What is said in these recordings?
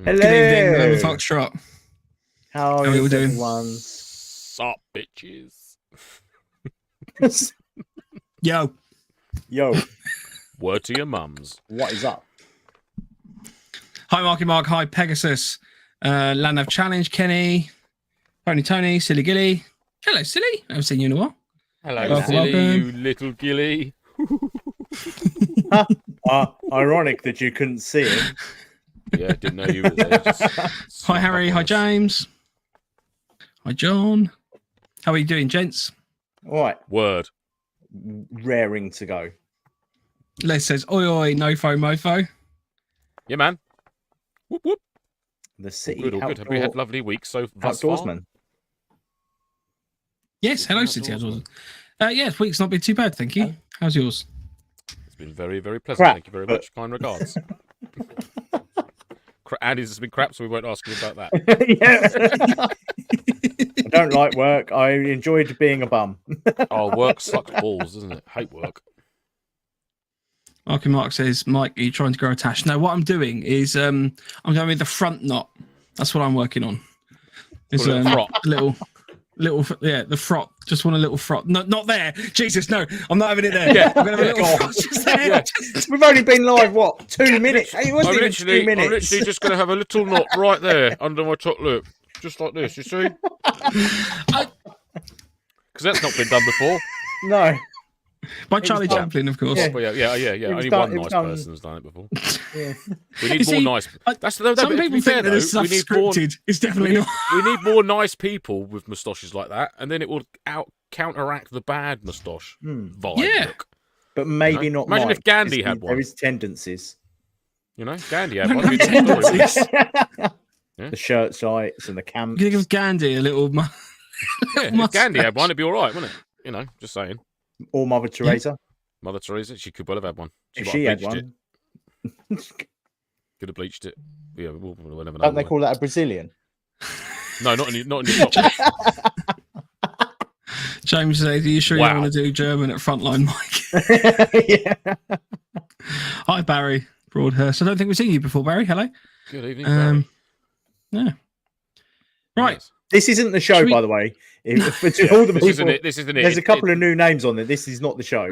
Hello. Good evening, November Foxtrot. How are we all doing? everyone? Sup, bitches. Yo. Word to your mums. What is up? Hi, Marky Mark. Hi, Pegasus. Land of Challenge, Kenny. Tony, Silly Gilly. Hello, Silly. I haven't seen you in a while. Hello, Welcome, silly, welcome. you little gilly. Ironic that you couldn't see him. Yeah, didn't know you were there. Just Hi, Harry. Hi, James. Hi, John. How are you doing, gents? All right, Word. raring to go. Les says, oi, oi, nofo, mofo. Yeah, man. Whoop, whoop. The city All good, all good. Have we had lovely weeks so thus far? outdoorsman. Yes, hello, City Outdoors. Yes, week's not been too bad, thank you. How's yours? It's been very, very pleasant. Crap, Thank you very much. Kind regards. Andy's has been crap, so we won't ask you about that. Yeah. I don't like work. I enjoyed being a bum. Oh, work sucks balls, doesn't it? Hate work. Marky Mark says, Mike, are you trying to grow a tash? No, what I'm doing is I'm going with the front knot. That's what I'm working on. It's Call it a frot. little, yeah, the frot. Just want a little frot. No, not there. Jesus, no, I'm not having it there. Yeah. I'm going to have a little frot just there. Yeah. We've only been live, what, 2 minutes? It wasn't even 2 minutes. I'm literally just going to have a little knot right there under my top lip. Just like this, you see? Because that's not been done before. No. By Charlie done. Chaplin, of course. Yeah. Well, yeah. was Only done- one it nice was done. person has done it before. Yeah. We need You more see, nice. That's Some to people be fair, think that though, this stuff's we need more. scripted. It's definitely not. We need more nice people with moustaches like that, and then it will counteract the bad moustache vibe. Yeah. Look. But maybe You know? not Imagine Mike. if Gandhi There had one. is tendencies. You know, Gandhi had one. It'd be a different story, wouldn't it? Yeah. The shirt sites and the I'm camps. going to give Gandhi a little. Yeah, if Gandhi had one, it'd be all right, wouldn't it? You know, just saying. Or Mother Teresa. Mother Teresa, she could well have had one. If might she have had bleached one. it. Could have bleached it. Yeah, we'll never know. Don't they will call that a Brazilian? we? No, not in your top. James says, are you sure Wow. you want to do German at Frontline, Mike? Yeah. Hi, Barry Broadhurst. I don't think we've seen you before, Barry. Hello. Good evening, Barry. Yeah. Right. Yes. This isn't the show, Should we- by the way. For all the This people, isn't it. This isn't it. there's a couple of new names on there. This is not the show.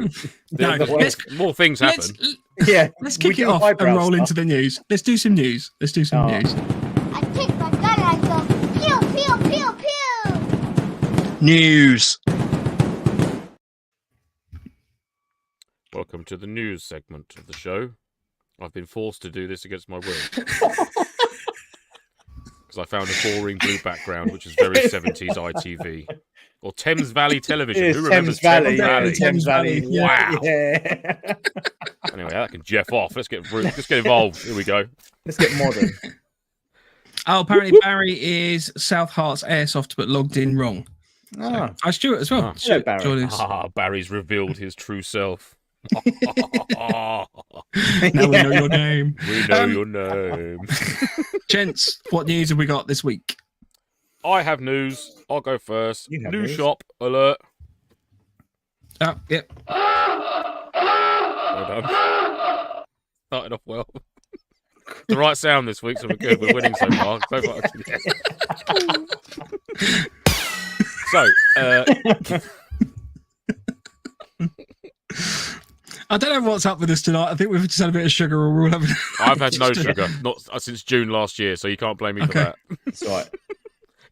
No, let's, More things happen. Yeah, let's we kick it do off highbrow and roll stuff. into the news. Let's do some news. Let's do some Oh. news. I take my gun and I go pew pew pew pew. News. Welcome to the news segment of the show. I've been forced to do this against my will. Because I found a boring blue background, which is very 70s ITV. Or Thames Valley Television. Yes, Who remembers Thames Valley? Valley? Thames Valley. Wow. Yeah. Anyway, that can Jeff off. Let's get involved. Here we go. Let's get modern. Oh, apparently Barry is South Hearts Airsoft, but logged in wrong. Ah, Hi, Stuart as well. Ah. Stuart, Barry. join us. Ah, Barry's revealed his true self. Now we know your name. We know your name. Gents, what news have we got this week? I have news. I'll go first. You have New news. shop alert. Oh, yep. Well done. Started off well. The right sound this week, so we're good. We're winning so far. So, I don't know what's up with us tonight. I think we've just had a bit of sugar, or we're all having. I've had no sugar, not since June last year, so you can't blame me for Okay. that. That's right.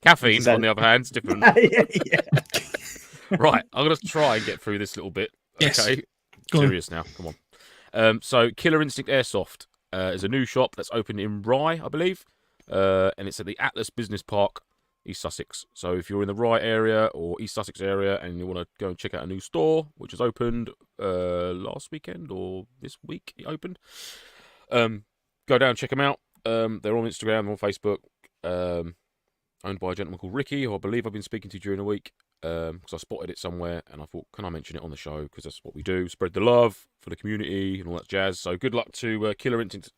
Caffeine, on the other hand, is different. Yeah. Right, I'm going to try and get through this little bit. Yes. Okay, Go on. serious now. Come on. So, Killer Instinct Airsoft is a new shop that's opened in Rye, I believe, and it's at the Atlas Business Park, East Sussex. So, if you're in the Rye area or East Sussex area and you want to go and check out a new store, which has opened last weekend or this week, it opened, go down and check them out. They're on Instagram, on Facebook. Owned by a gentleman called Ricky, who I believe I've been speaking to during the week, because I spotted it somewhere and I thought, can I mention it on the show? Because that's what we do, spread the love for the community and all that jazz. So good luck to Killer Instinct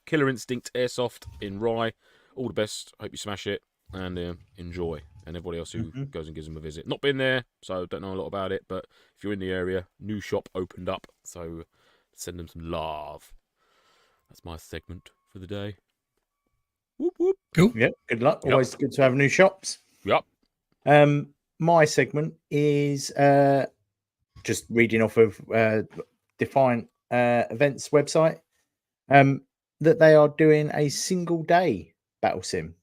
Airsoft in Rye. All the best. Hope you smash it and enjoy. And everybody else who goes and gives them a visit. Not been there, so don't know a lot about it. But if you're in the area, new shop opened up, so send them some love. That's my segment for the day. Whoop whoop. Cool. Yep. Good luck. Yep. Always good to have new shops. Yep. My segment is just reading off of Defiant Events website that they are doing a single day battle sim.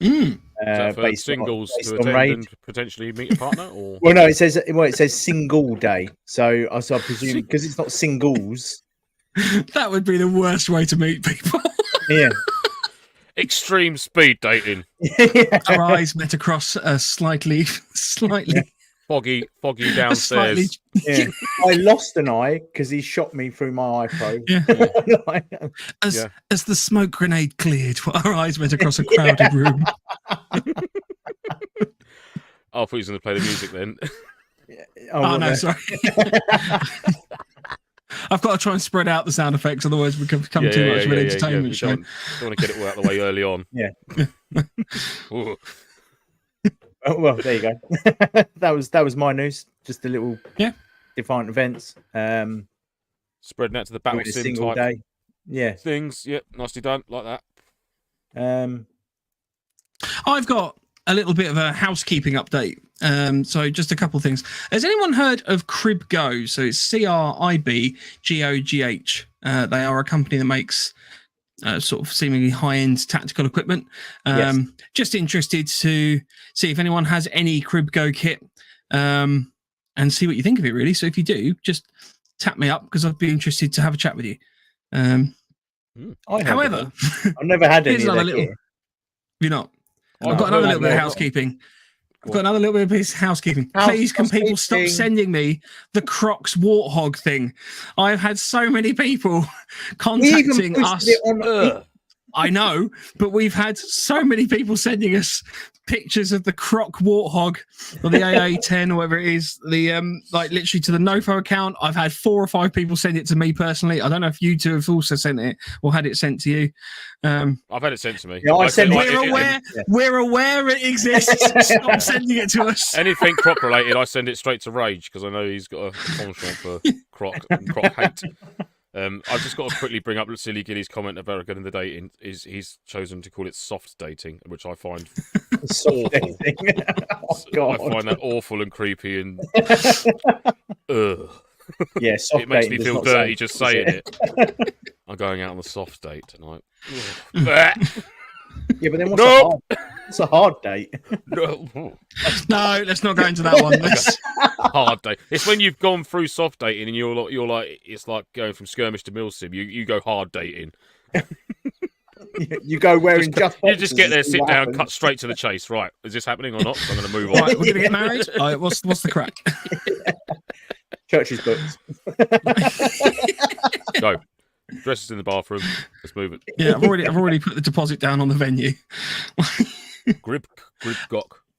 Mm. Is that for based singles based to on attend raid. and potentially meet a partner? Or Well, no, it says single day. So I presume because it's not singles. That would be the worst way to meet people. Yeah. extreme speed dating, Our eyes met across a slightly foggy slightly. downstairs. Yeah. I lost an eye because he shot me through my eye pro. Yeah. As the smoke grenade cleared, our eyes went across a crowded room. I thought he was going to play the music then. Oh no, sorry. I've got to try and spread out the sound effects, otherwise we become too much of an entertainment show. Don't want to get it all out of the way early on. Yeah. Ooh. Oh, well, there you go. that was my news. Just a little Defiant Events. Spreading out to the battle doing a sim single type day. Yeah. things. Yep, nicely done, like that. I've got a little bit of a housekeeping update. So just a couple of things. Has anyone heard of CribGo? So it's CRIBGOGH. They are a company that makes sort of seemingly high-end tactical equipment. Yes. Just interested to see if anyone has any CribGo kit and see what you think of it, really. So if you do, just tap me up because I'd be interested to have a chat with you. However, I've never had any here's of another that little... kit. You're not? Oh, I've got no, another little bit of no. housekeeping. I've got another little bit of housekeeping. Please, can people stop Housekeeping. sending me the Crocs Warthog thing? I've had so many people contacting us. I know, but we've had so many people sending us pictures of the Croc Warthog or the AA10 or whatever it is. The like literally to the NoFo account. I've had 4 or 5 people send it to me personally. I don't know if you two have also sent it or had it sent to you. I've had it sent to me. Yeah, We're aware it exists. Stop sending it to us. Anything Croc related, I send it straight to Rage because I know he's got a penchant for Croc and Croc hate. I've just got to quickly bring up Silly Gilly's comment about getting the dating. He's chosen to call it soft dating, which I find awful. Oh, God. I find that awful and creepy and Yeah, soft it makes me dating does feel not dirty sound just good, saying does it. I'm going out on a soft date tonight. Yeah, but then No. what's a hard date? No. No, let's not go into that one. Hard date. It's when you've gone through soft dating and you're like it's like going from skirmish to milsim. You go hard dating. You go wearing You just get there, and see sit what down, happens. cut straight to the chase. Right, is this happening or not? So I'm going to move on. Right, we're going to get married. All right, what's the crack? Church is booked. Go. Dresses in the bathroom. Let's move it. Yeah, I've already put the deposit down on the venue. Gribgok.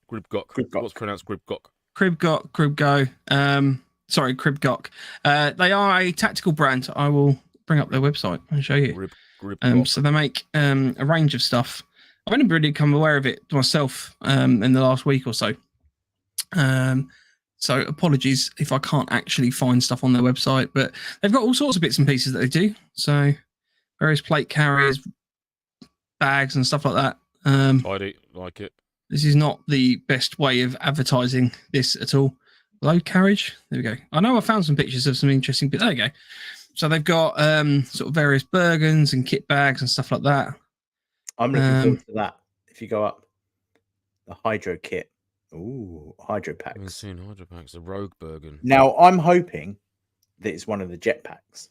What's pronounced Gribgok? CribGo. Sorry, CribGok. They are a tactical brand. I will bring up their website and show you. Gribgok. So they make a range of stuff. I've only really become aware of it myself in the last week or so. So apologies if I can't actually find stuff on their website, but they've got all sorts of bits and pieces that they do. So various plate carriers, bags and stuff like that. Tidy, like it. This is not the best way of advertising this at all. Load carriage. There we go. I know I found some pictures of some interesting bits. There you go. So they've got sort of various Bergens and kit bags and stuff like that. I'm looking forward to that. If you go up, the Hydro kit. Ooh, Hydro I haven't packs. seen Hydro packs. The Rogue Bergen. Now, I'm hoping that it's one of the jet packs.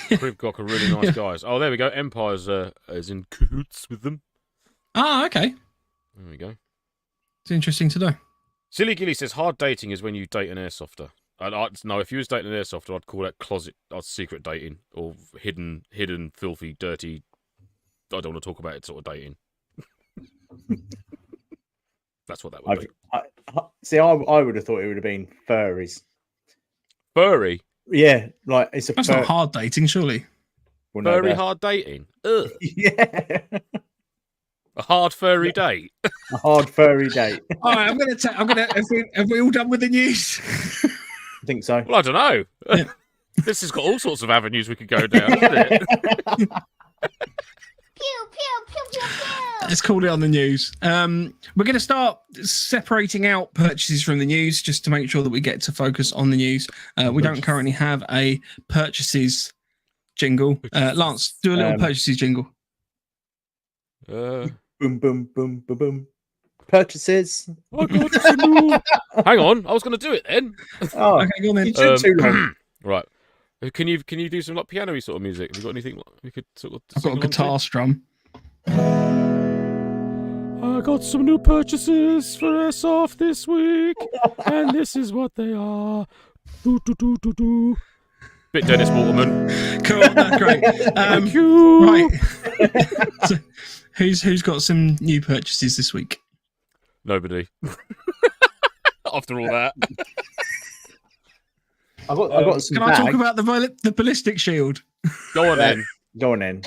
Gribgok are really nice guys. Oh, there we go. Empire's is in cahoots with them. Ah, okay. There we go. It's interesting to know. Silly Gilly says hard dating is when you date an airsofter. No, if you was dating an airsofter, I'd call that closet, secret dating or hidden, filthy, dirty. I don't want to talk about it sort of dating. That's what that would be. I would have thought it would have been furries. Furry? Yeah, like it's a That's not hard dating, surely. Well, no, Furry that's- hard dating? Ugh. Yeah, A hard furry date? a hard furry date. All right, I'm gonna. Have we all done with the news? I think so. Well, I don't know. Yeah. This has got all sorts of avenues we could go down, hasn't it? Pew, pew, pew, pew, pew. Let's call it on the news. We're going to start separating out purchases from the news just to make sure that we get to focus on the news. We don't currently have a purchases jingle. Lance, do a little purchases jingle. Boom, boom, boom, boom, boom. Purchases. I got some new... Hang on, I was going to do it then. Oh, Okay, go on then. you took too long. Right. Can you do some like piano-y sort of music? Have you got anything we could sort of? I've got a guitar strum. I got some new purchases for Airsoft this week, and this is what they are. Do, do, do, do, do. Bit Dennis Waterman. Cool, that's great. Thank you. Right. So, who's got some new purchases this week? Nobody. After all that. I got some. Can I talk about the ballistic shield? Go on then. Go on then.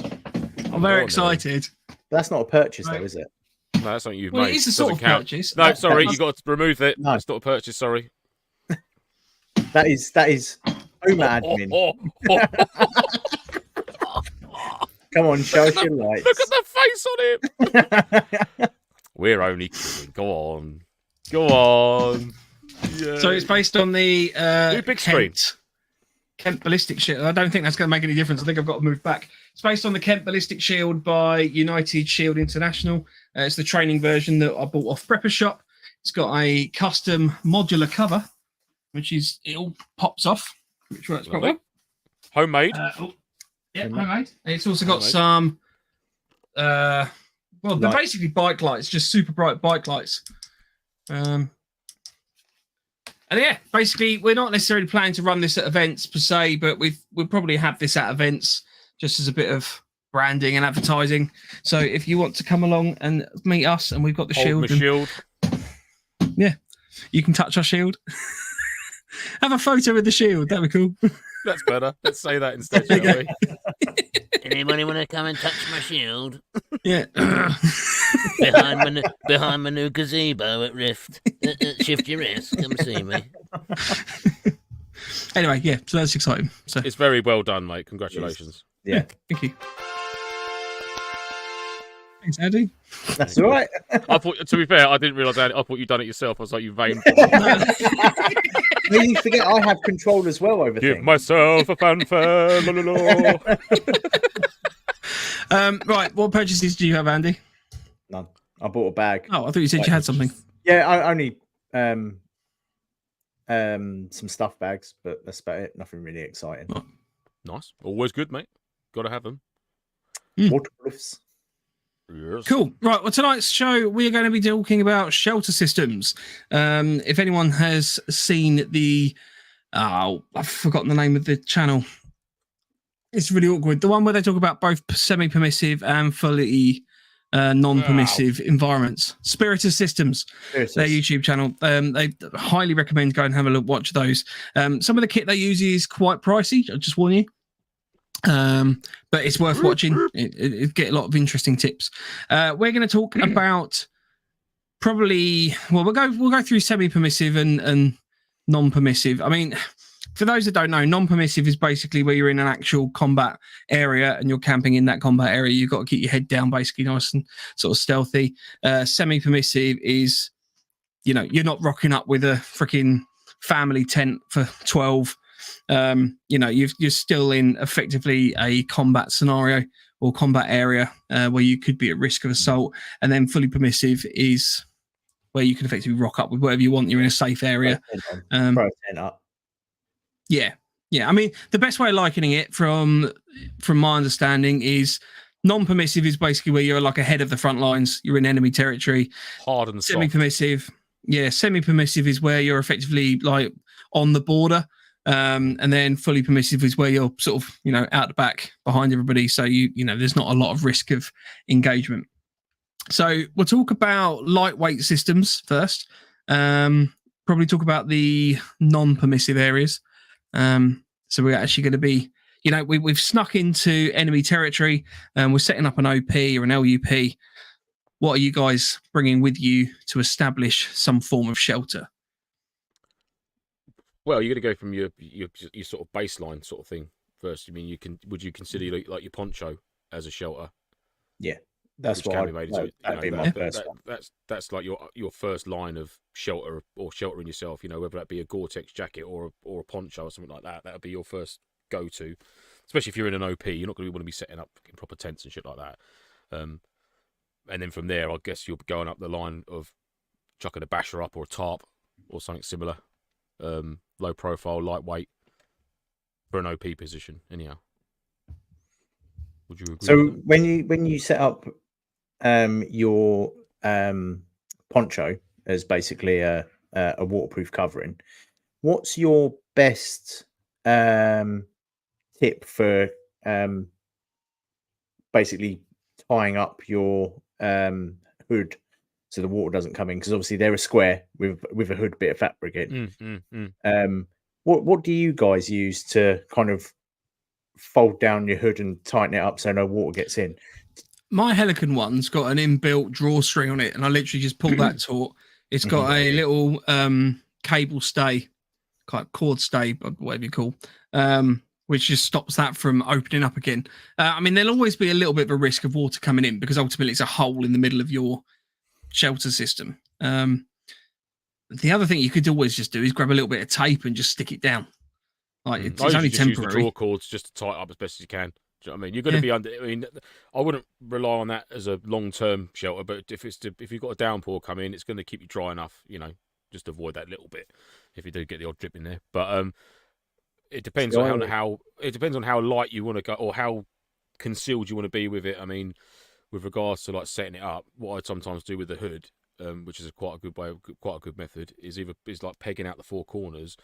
I'm very excited. That's not a purchase, Right. though, is it? No, that's something you've Well, made. it is a Doesn't sort of count. purchase. No, sorry, That- you got to remove it. No. It's not a purchase. Sorry. That is home admin. Come on, show us your lights. Look at the face on it. We're only kidding. Go on. Go on. Yeah. So it's based on the New big screen. Kent ballistic shield. I don't think that's going to make any difference. I think I've got to move back. It's based on the Kent ballistic shield by United Shield International. It's the training version that I bought off Prepper Shop. It's got a custom modular cover, which is it all pops off, which works quite well. Homemade. Yeah, homemade. It's also got Homemade. some. Well, they're Light. basically bike lights, just super bright bike lights. And yeah, basically, we're not necessarily planning to run this at events per se, but we'll probably have this at events just as a bit of branding and advertising. So if you want to come along and meet us, and we've got the Hold shield, my and- shield. you can touch our shield. Have a photo with the shield. That'd be cool. That's better. Let's say that instead, shall we? Anybody want to come and touch my shield? Yeah. behind my new gazebo at Rift. Shift your wrist. Come see me. Anyway, yeah. So that's exciting. So It's very well done, mate. Congratulations. Yeah, thank you. Thanks, Andy. that's all right. I thought, to be fair, I didn't realise that. I thought you'd done it yourself. I was like, you vain. No, you forget I have control as well over Give things. myself a fanfare. La, la, la. Right. What purchases do you have, Andy? None. I bought a bag. Oh, I thought you said you had something. Yeah, I only some stuff bags, but that's about it. Nothing really exciting. Oh. Nice. Always good, mate. Got to have them. Waterproofs. Yes. Cool. Right. Well, tonight's show, we are going to be talking about shelter systems. If anyone has seen the, I've forgotten the name of the channel. It's really awkward. The one where they talk about both semi-permissive and fully non-permissive environments. Spiritus Systems, their YouTube channel. They highly recommend go and have a look, watch those. Some of the kit they use is quite pricey. I'll just warn you. But it's worth watching. It get a lot of interesting tips. We're going to talk about probably. Well, we'll go through semi-permissive and non-permissive. I mean, for those that don't know, non-permissive is basically where you're in an actual combat area and you're camping in that combat area. You've got to keep your head down, basically nice and sort of stealthy. Semi-permissive is, you're not rocking up with a freaking family tent for 12. You're still in effectively a combat scenario or combat area where you could be at risk of assault. And then fully permissive is where you can effectively rock up with whatever you want. You're in a safe area. Throw a tent up. Yeah. I mean, the best way of likening it from my understanding is non-permissive is basically where you're like ahead of the front lines. You're in enemy territory. Hard and soft. Semi-permissive. Yeah, semi-permissive is where you're effectively like on the border. And then fully permissive is where you're sort of, out the back behind everybody. So there's not a lot of risk of engagement. So we'll talk about lightweight systems first. Probably talk about the non-permissive areas. So we're actually going to be, we've snuck into enemy territory and we're setting up an OP or an LUP. What are you guys bringing with you to establish some form of shelter? Well, you're going to go from your sort of baseline sort of thing first. I mean, would you consider like your poncho as a shelter. That's which what can be made into, that'd be my first one. that's like your first line of shelter or sheltering yourself. Whether that be a Gore-Tex jacket or a poncho or something like that. That would be your first go-to, especially if you're in an OP. You're not going to want to be setting up in proper tents and shit like that. And then from there, I guess you'll be going up the line of chucking a basher up or a tarp or something similar, low profile, lightweight for an OP position. Anyhow, would you agree? So when you set up your poncho as basically a waterproof covering, what's your best tip for basically tying up your hood so the water doesn't come in? Because obviously they're a square with a hood bit of fabric in. What do you guys use to kind of fold down your hood and tighten it up so no water gets in? My Helicon one's got an inbuilt drawstring on it, and I literally just pull that taut. It's got a little cable stay, kind of cord stay, whatever you call, which just stops that from opening up again. I mean, there'll always be a little bit of a risk of water coming in because ultimately it's a hole in the middle of your shelter system. The other thing you could always just do is grab a little bit of tape and just stick it down. Like it's only temporary. Use the draw cords just to tie it up as best as you can. Do you know what I mean? You're going to be under. I mean, I wouldn't rely on that as a long-term shelter, but if you've got a downpour coming, it's going to keep you dry enough. Just avoid that little bit if you do get the odd drip in there. But it depends on how light you want to go or how concealed you want to be with it. I mean, with regards to like setting it up, what I sometimes do with the hood, which is quite a good method, is like pegging out the four corners.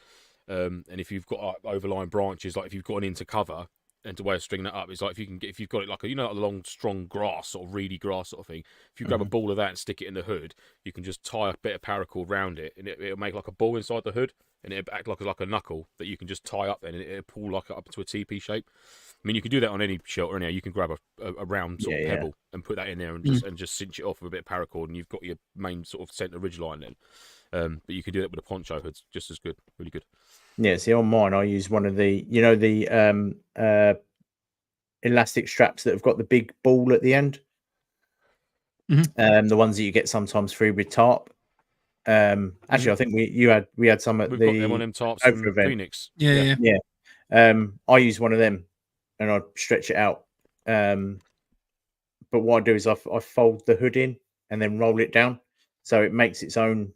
And if you've got overlying branches, like if you've got an into cover and the way of stringing it up is like if you've got it like a like a long strong grass sort of reedy grass sort of thing. If you grab a ball of that and stick it in the hood, you can just tie a bit of paracord around it, and it'll make like a ball inside the hood, and it'll act like a knuckle that you can just tie up, and it'll pull like up to a TP shape. I mean, you can do that on any shelter. Anyhow, you can grab a round sort of pebble and put that in there and just cinch it off with a bit of paracord, and you've got your main sort of centre ridge line then. But you can do that with a poncho hood, just as good, really good. Yeah, see, on mine, I use one of the, the elastic straps that have got the big ball at the end. The ones that you get sometimes free with tarp. Actually, I think we had some at We've the got them on them tarps from event. Phoenix. Yeah. I use one of them and I stretch it out. But what I do is I fold the hood in and then roll it down, so it makes its own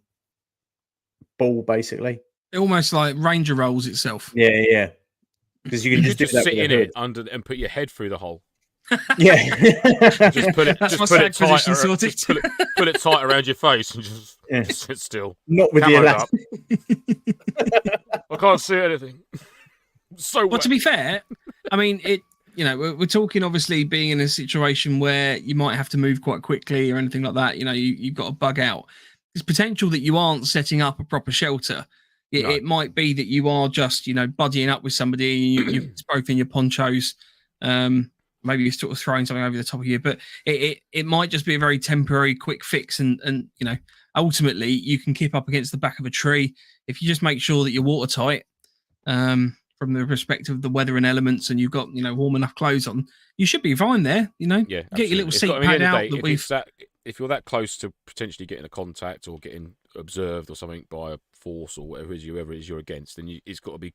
ball basically. It almost like Ranger rolls itself. Yeah. Because you can just do that sit with in it under and put your head through the hole. Yeah. Just put it tight. Pull it tight around your face and just sit still. Not with the elastic. I can't see anything. So well, to be fair, I mean it. We're talking obviously being in a situation where you might have to move quite quickly or anything like that. You've got to bug out. There's potential that you aren't setting up a proper shelter. It might be that you are just, buddying up with somebody and you're both in your ponchos. Maybe you're sort of throwing something over the top of you, but it might just be a very temporary quick fix. And ultimately you can keep up against the back of a tree. If you just make sure that you're watertight, from the perspective of the weather and elements, and you've got, warm enough clothes on, you should be fine there. Get your little seat pad out. If you're that close to potentially getting a contact or getting observed or something by a force or whoever it is you're against, then it's got to be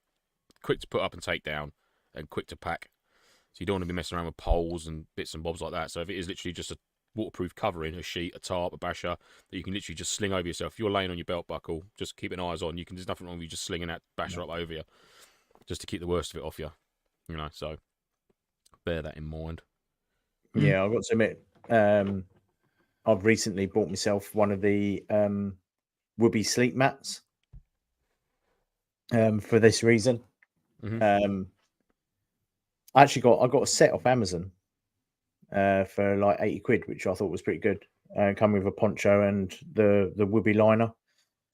quick to put up and take down and quick to pack. So you don't want to be messing around with poles and bits and bobs like that. So if it is literally just a waterproof covering, a sheet, a tarp, a basher that you can literally just sling over yourself. If you're laying on your belt buckle, just keeping eyes on. There's nothing wrong with you just slinging that basher up over you, just to keep the worst of it off you. So bear that in mind. Yeah, I've got to admit, I've recently bought myself one of the Whoopee sleep mats for this reason. I got a set off Amazon for like 80 quid, which I thought was pretty good. Come with a poncho and the Whoopee liner.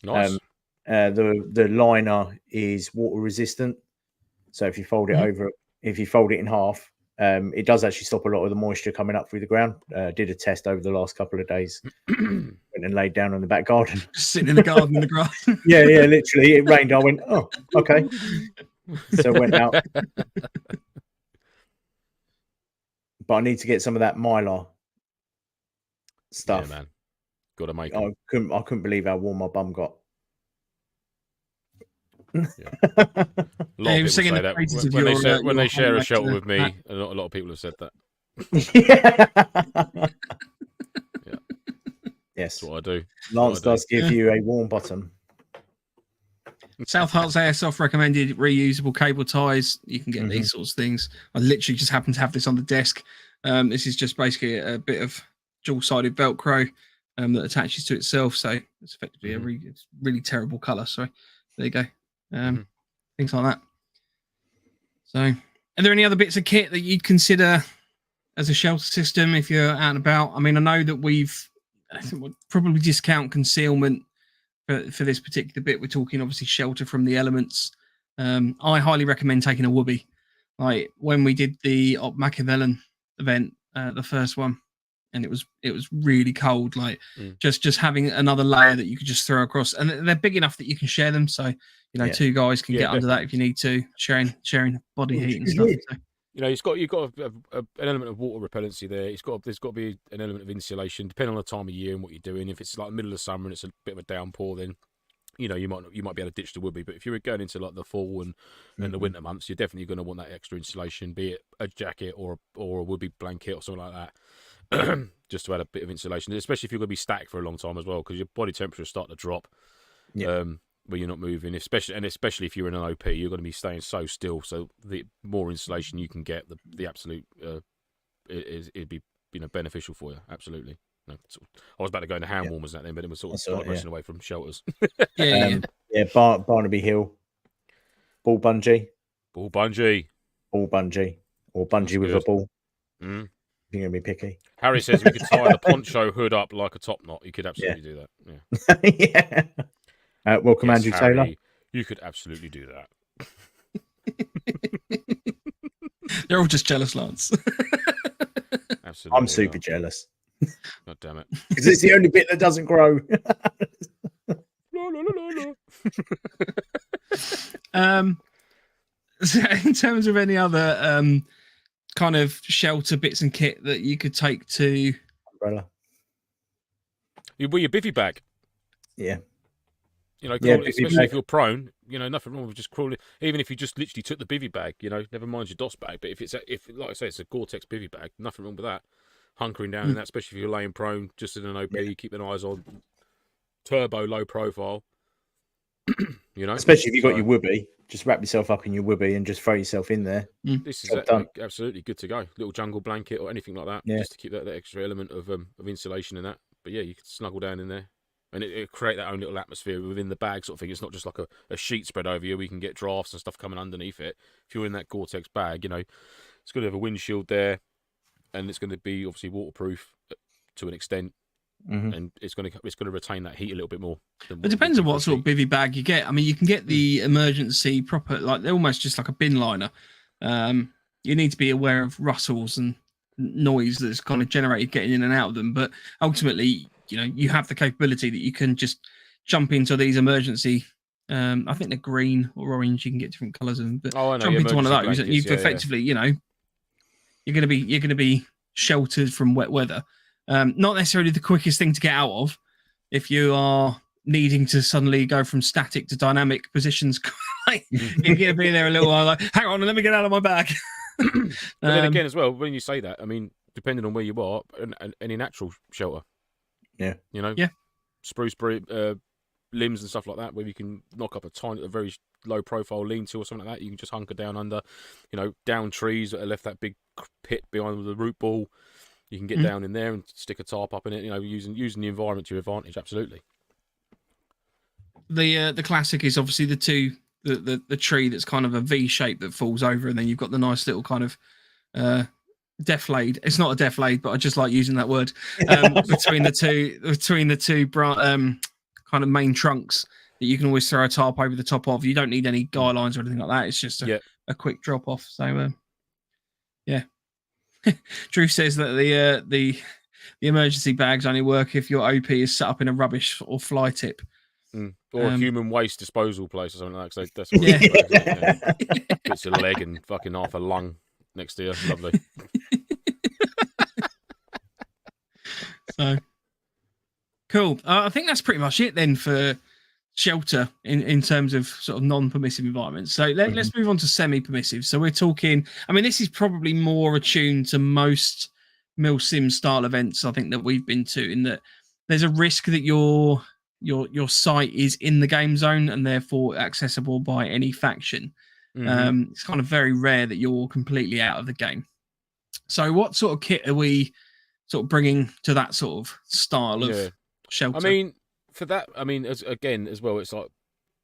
Nice. The liner is water resistant, so if you fold it if you fold it in half, it does actually stop a lot of the moisture coming up through the ground. Did a test over the last couple of days. Went and laid down in the back garden. Just sitting in the garden in the grass. Yeah, literally. It rained. I went, oh, okay. So I went out. but I need to get some of that Mylar stuff. Yeah, man. Got to make I couldn't believe how warm my bum got. A lot of people say that when they share a shelter with me. A lot of people have said that. Yeah. Yes, That's what I do. Lance does give you a warm bottom. South Hart's Airsoft recommended reusable cable ties. You can get these sorts of things. I literally just happen to have this on the desk. This is just basically a bit of dual-sided Velcro that attaches to itself. So it's effectively it's really terrible colour. So there you go. Things like that. So are there any other bits of kit that you'd consider as a shelter system if you're out and about? I mean, I know that we'll probably discount concealment for this particular bit. We're talking obviously shelter from the elements. I highly recommend taking a whoopee. Like when we did the Op Machiavellian event, the first one, and it was really cold. Like just having another layer that you could just throw across, and they're big enough that you can share them. So two guys can get under that if you need to, sharing body heat and stuff. So. You've got an element of water repellency there. There's got to be an element of insulation, depending on the time of year and what you're doing. If it's like the middle of summer and it's a bit of a downpour, then you might be able to ditch the whoopee. But if you're going into like the fall and the winter months, you're definitely going to want that extra insulation, be it a jacket or a whoopee blanket or something like that, just to add a bit of insulation. Especially if you're going to be stacked for a long time as well, because your body temperature will start to drop. Yeah. Where you're not moving, especially if you're in an OP, you're going to be staying so still. So the more insulation you can get, the absolute it'd be beneficial for you. Absolutely. No, I was about to go into hand warmers then, but it was sort of rushing away from shelters. Barnaby Hill, ball bungee, or bungee with a ball. You're gonna be picky. Harry says we could tie the poncho hood up like a top knot. You could absolutely do that. Yeah. Welcome, yes, Andrew Harry, Taylor. You could absolutely do that. They're all just jealous, Lance. Absolutely. I'm super jealous. God damn it. Because it's the only bit that doesn't grow. So in terms of any other kind of shelter bits and kit that you could take to umbrella, your bivvy bag. Yeah. Especially if you're prone, nothing wrong with just crawling. Even if you just literally took the bivvy bag, never mind your DOS bag. But if like I say, it's a Gore-Tex bivvy bag, nothing wrong with that. Hunkering down in that, especially if you're laying prone, just in an OP, keeping eyes on turbo low profile. Especially if you've got your whoopee, just wrap yourself up in your whoopee and just throw yourself in there. This is absolutely good to go. Little jungle blanket or anything like that, just to keep that extra element of insulation in that. But yeah, you can snuggle down in there. And it create that own little atmosphere within the bag sort of thing. It's not just like a sheet spread over you. We can get drafts and stuff coming underneath it. If you're in that Gore-Tex bag, it's going to have a windshield there, and it's going to be obviously waterproof to an extent, and it's going to retain that heat a little bit more. It depends on what sort of bivvy bag you get. I mean, you can get the emergency proper, like they're almost just like a bin liner. You need to be aware of rustles and noise that's kind of generated getting in and out of them, but ultimately, you have the capability that you can just jump into these emergency. I think they're green or orange. You can get different colours of them, but jump into one of those, and you've effectively, you're going to be sheltered from wet weather. Not necessarily the quickest thing to get out of if you are needing to suddenly go from static to dynamic positions. You're going to be there a little while. Like, hang on, let me get out of my bag. But then again, as well, when you say that, I mean, depending on where you are, any natural shelter. Yeah. Spruce limbs and stuff like that, where you can knock up a very low profile lean-to or something like that. You can just hunker down under, down trees that have left that big pit behind the root ball. You can get down in there and stick a tarp up in it, using the environment to your advantage. Absolutely. The classic is obviously the tree that's kind of a V shape that falls over, and then you've got the nice little kind of deflade. It's not a deflade, but I just like using that word between the two kind of main trunks that you can always throw a tarp over the top of. You don't need any guy lines or anything like that. It's just a quick drop off. So Drew says that the emergency bags only work if your OP is set up in a rubbish or fly tip. Or a human waste disposal place or something like that. So that's what Puts a leg and fucking half a lung next to you. Lovely. So cool. I think that's pretty much it then for shelter in terms of sort of non-permissive environments. So let's move on to semi-permissive. So we're talking, I mean, this is probably more attuned to most milsim style events I think that we've been to, in that there's a risk that your site is in the game zone and therefore accessible by any faction. It's kind of very rare that you're completely out of the game. So what sort of kit are we sort of bringing to that sort of style of shelter? I mean, for that, I mean, as well, it's like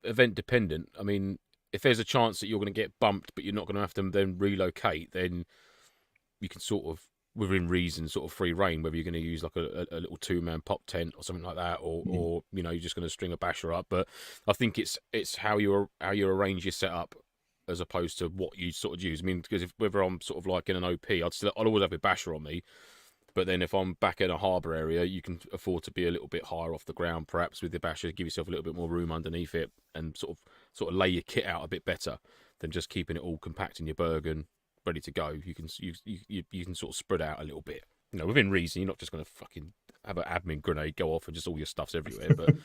event dependent. I mean, if there's a chance that you're going to get bumped, but you're not going to have to then relocate, then you can sort of, within reason, sort of free reign, whether you're going to use like a little 2-man pop tent or something like that, or you know, you're just going to string a basher up. But I think it's how you arrange your setup as opposed to what you sort of use. I mean, because whether I'm sort of like in an OP, I'd always have a basher on me. But then if I'm back in a harbour area, you can afford to be a little bit higher off the ground, perhaps with the basher, give yourself a little bit more room underneath it, and sort of lay your kit out a bit better than just keeping it all compact in your bergen, ready to go. You can sort of spread out a little bit, you know, within reason. You're not just going to fucking have an admin grenade go off and just all your stuff's everywhere. But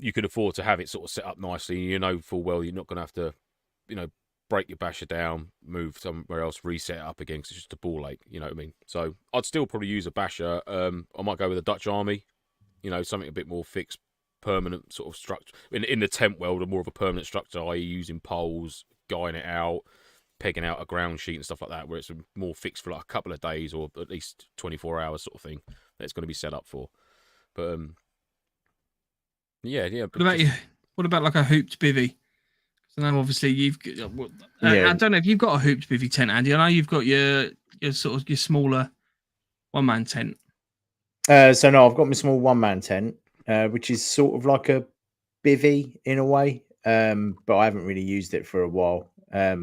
you can afford to have it sort of set up nicely. You know full well you're not going to have to, you know, break your basher down, move somewhere else, reset it up again because it's just a ball ache, you know what I mean? So I'd still probably use a basher. I might go with a Dutch Army, you know, something a bit more fixed, permanent sort of structure. In the tent world, more of a permanent structure, i.e. using poles, guying it out, pegging out a ground sheet and stuff like that, where it's more fixed for like a couple of days or at least 24 hours sort of thing that it's going to be set up for. But yeah. What about you? What about like a hooped bivvy? So now, obviously, you've. I don't know if you've got a hooped bivvy tent, Andy. I know you've got your sort of your smaller 1-man tent. So no, I've got my small 1-man tent, which is sort of like a bivvy in a way, but I haven't really used it for a while. For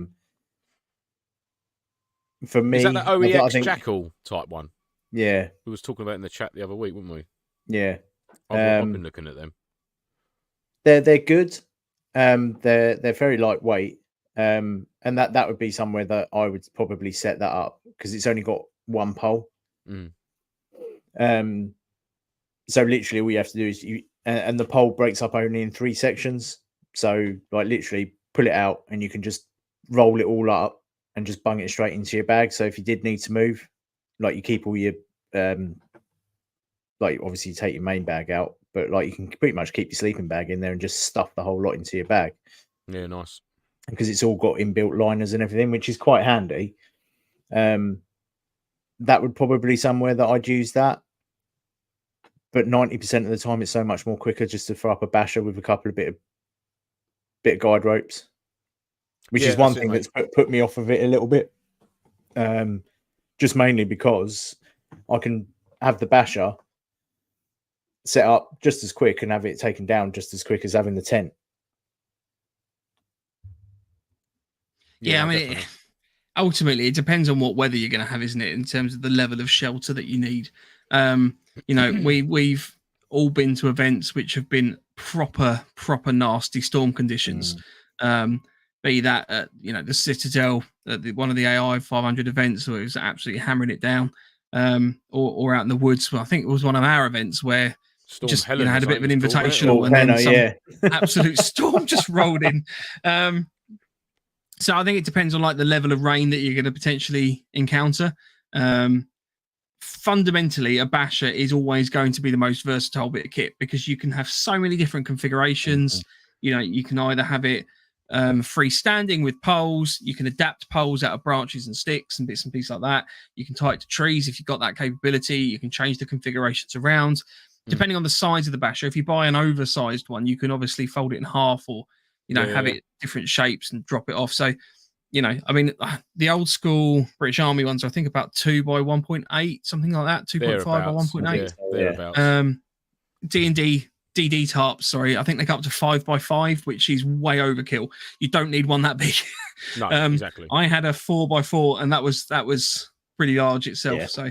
me, is that the OEX Jackal type one? Yeah, we was talking about in the chat the other week, weren't we? Yeah, I've been looking at them. They're good. They're very lightweight, and that would be somewhere that I would probably set that up because it's only got one pole. So literally all you have to do is and the pole breaks up only in 3 sections. So like literally pull it out and you can just roll it all up and just bung it straight into your bag. So if you did need to move, like you keep all your like obviously you take your main bag out, but like you can pretty much keep your sleeping bag in there and just stuff the whole lot into your bag. Yeah, nice. Because it's all got inbuilt liners and everything, which is quite handy. That would probably somewhere that I'd use that. But 90% of the time, it's so much more quicker just to throw up a basher with a couple of bit of guide ropes, which is one thing that's put me off of it a little bit. Just mainly because I can have the basher set up just as quick and have it taken down just as quick as having the tent. Yeah, I mean, ultimately, it depends on what weather you're going to have, isn't it? In terms of the level of shelter that you need. You know, we've all been to events which have been proper nasty storm conditions. Be that at, you know, the Citadel, one of the AI 500 events where it was absolutely hammering it down, or out in the woods. Well, I think it was one of our events where Storm just Helen had a bit of an invitational, and then some absolute storm just rolled in. So I think it depends on like the level of rain that you're going to potentially encounter. Fundamentally, a basher is always going to be the most versatile bit of kit because you can have so many different configurations. You know, you can either have it freestanding with poles. You can adapt poles out of branches and sticks and bits and pieces like that. You can tie it to trees if you've got that capability. You can change the configurations around depending on the size of the basher. If you buy an oversized one, you can obviously fold it in half or, you know, have it different shapes and drop it off. So, you know, I mean, the old school British Army ones, I think about 2 by 1.8, something like that, 2.5 by 1.8. D&D DD tarps, sorry, I think they go up to 5 by 5, which is way overkill. You don't need one that big. No, exactly. I had a 4 by 4, and that was pretty large itself. Yeah. So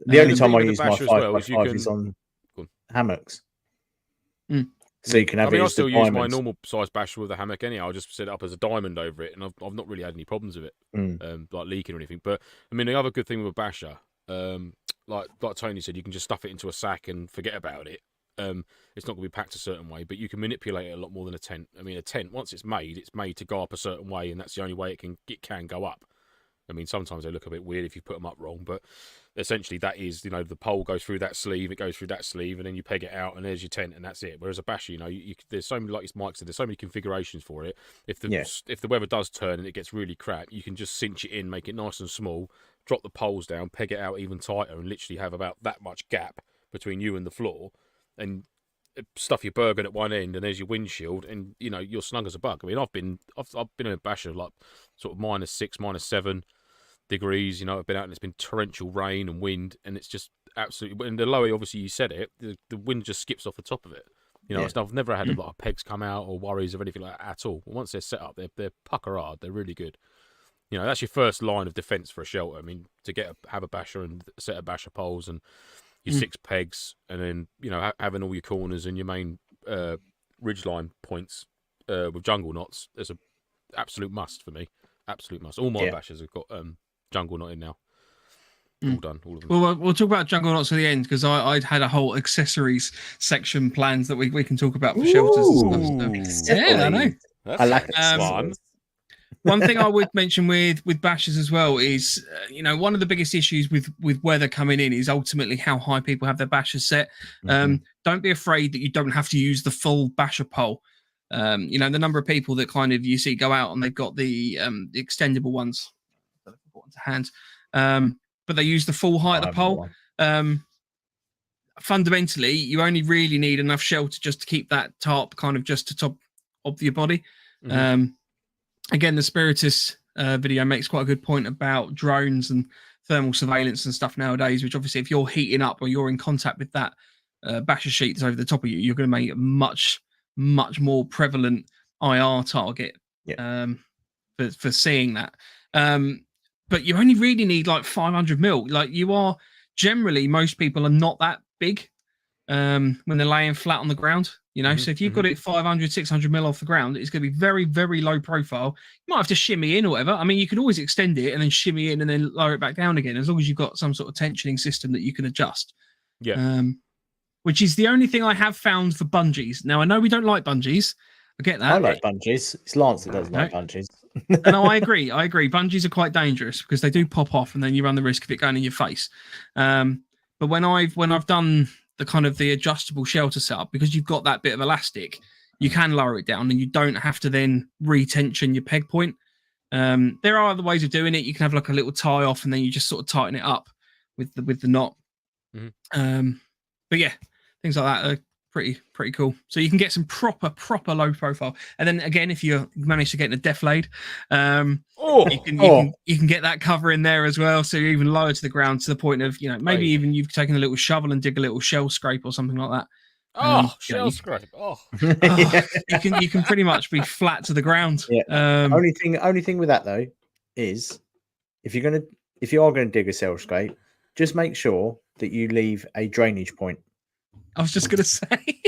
the only time I use my 5 by 5 is on hammocks. So you can have I still use my normal size basher with a hammock anyhow. I'll just set it up as a diamond over it, and I've not really had any problems with it, like leaking or anything. But I mean, the other good thing with a basher, Like Tony said, you can just stuff it into a sack and forget about it. It's not going to be packed a certain way, but you can manipulate it a lot more than a tent. I mean, a tent, once it's made to go up a certain way, and that's the only way it can go up. I mean, sometimes they look a bit weird if you put them up wrong, but essentially that is, the pole goes through that sleeve, it goes through that sleeve, and then you peg it out, and there's your tent, and that's it. Whereas a basher, there's so many, like Mike said, there's so many configurations for it. If the weather does turn and it gets really crap, you can just cinch it in, make it nice and small, drop the poles down, peg it out even tighter, and literally have about that much gap between you and the floor, and stuff your Bergen at one end, and there's your windshield, and you're snug as a bug. I mean, I've been in a basher like sort of -6, -7 degrees. I've been out and it's been torrential rain and wind, and it's just absolutely. And the lower, obviously, you said it, the wind just skips off the top of it. I've never had a lot of pegs come out or worries or anything like that at all. Once they're set up, they're pucker hard. They're really good. That's your first line of defence for a shelter. I mean, to have a basher and a set of basher poles and your 6 pegs, and then having all your corners and your main ridgeline points with jungle knots. There's a absolute must for me. Absolute must. All my bashers have got jungle knot in now. All done, all of them. Well, we'll talk about jungle knots at the end, because I'd had a whole accessories section planned that we can talk about for shelters and stuff. So. Yeah, I know. I like fun. One thing I would mention with bashers as well is, one of the biggest issues with weather coming in is ultimately how high people have their bashers set. Don't be afraid that you don't have to use the full basher pole. The number of people that kind of you see go out and they've got the extendable ones, hands, but they use the full height of the pole. Fundamentally, you only really need enough shelter just to keep that tarp kind of just to top of your body. Again, the Spiritus video makes quite a good point about drones and thermal surveillance and stuff nowadays, which obviously if you're heating up or you're in contact with that basher sheet that's over the top of you, you're going to make a much more prevalent IR target for seeing that. But you only really need like 500 mil. Like generally, most people are not that big when they're laying flat on the ground. So if you've got it 500, 600 mil off the ground, it's going to be very, very low profile. You might have to shimmy in or whatever. I mean, you can always extend it and then shimmy in and then lower it back down again, as long as you've got some sort of tensioning system that you can adjust. Yeah. Which is the only thing I have found for bungees. Now, I know we don't like bungees. I get that. I like bungees. It's Lance that doesn't like bungees. No, I agree. Bungees are quite dangerous because they do pop off and then you run the risk of it going in your face. But when I've done the kind of the adjustable shelter setup, because you've got that bit of elastic, you can lower it down and you don't have to then retension your peg point. There are other ways of doing it. You can have like a little tie off and then you just sort of tighten it up with the knot. But yeah, things like that are pretty cool. So you can get some proper low profile. And then again, if you manage to get in a deflade, you can get that cover in there as well. So you're even lower to the ground to the point of, maybe even you've taken a little shovel and dig a little shell scrape or something like that. Shell scrape. You can pretty much be flat to the ground. Yeah. Only thing with that though is if you are gonna dig a shell scrape, just make sure that you leave a drainage point. I was just gonna say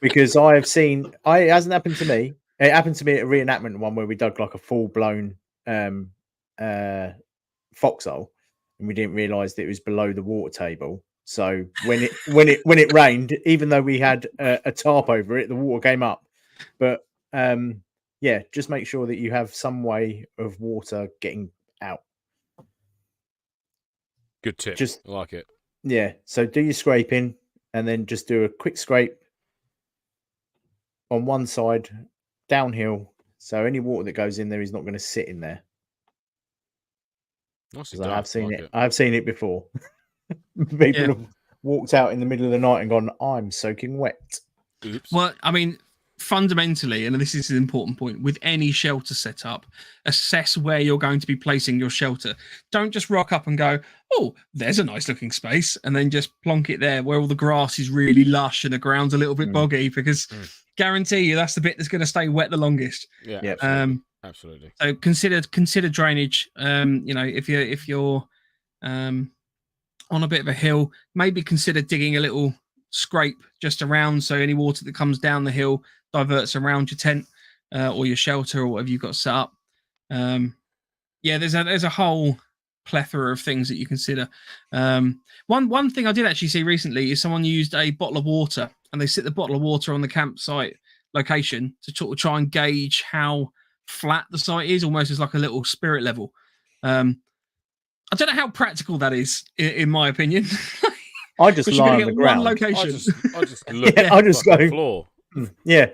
because I have seen it hasn't happened to me. It happened to me at a reenactment one where we dug like a full blown foxhole and we didn't realise that it was below the water table. So when it rained, even though we had a tarp over it, the water came up. But just make sure that you have some way of water getting out. Good tip. I like it. Yeah. So do your scraping. And then just do a quick scrape on one side, downhill. So any water that goes in there is not going to sit in there. I have seen it. I have seen it before. People have walked out in the middle of the night and gone, "I'm soaking wet." Oops. Well, I mean, fundamentally, and this is an important point, with any shelter setup, assess where you're going to be placing your shelter. Don't just rock up and go, "Oh, there's a nice looking space," and then just plonk it there where all the grass is really lush and the ground's a little bit boggy, because guarantee you that's the bit that's going to stay wet the longest. Yeah, absolutely. So consider drainage. If you're on a bit of a hill, maybe consider digging a little scrape just around, so any water that comes down the hill diverts around your tent or your shelter or whatever you've got set up. There's a whole plethora of things that you consider. One thing I did actually see recently is someone used a bottle of water, and they sit the bottle of water on the campsite location to sort of try and gauge how flat the site is, almost as like a little spirit level. I don't know how practical that is, in my opinion. I just lie on the ground. One location. I just look I just at go the floor. Yeah,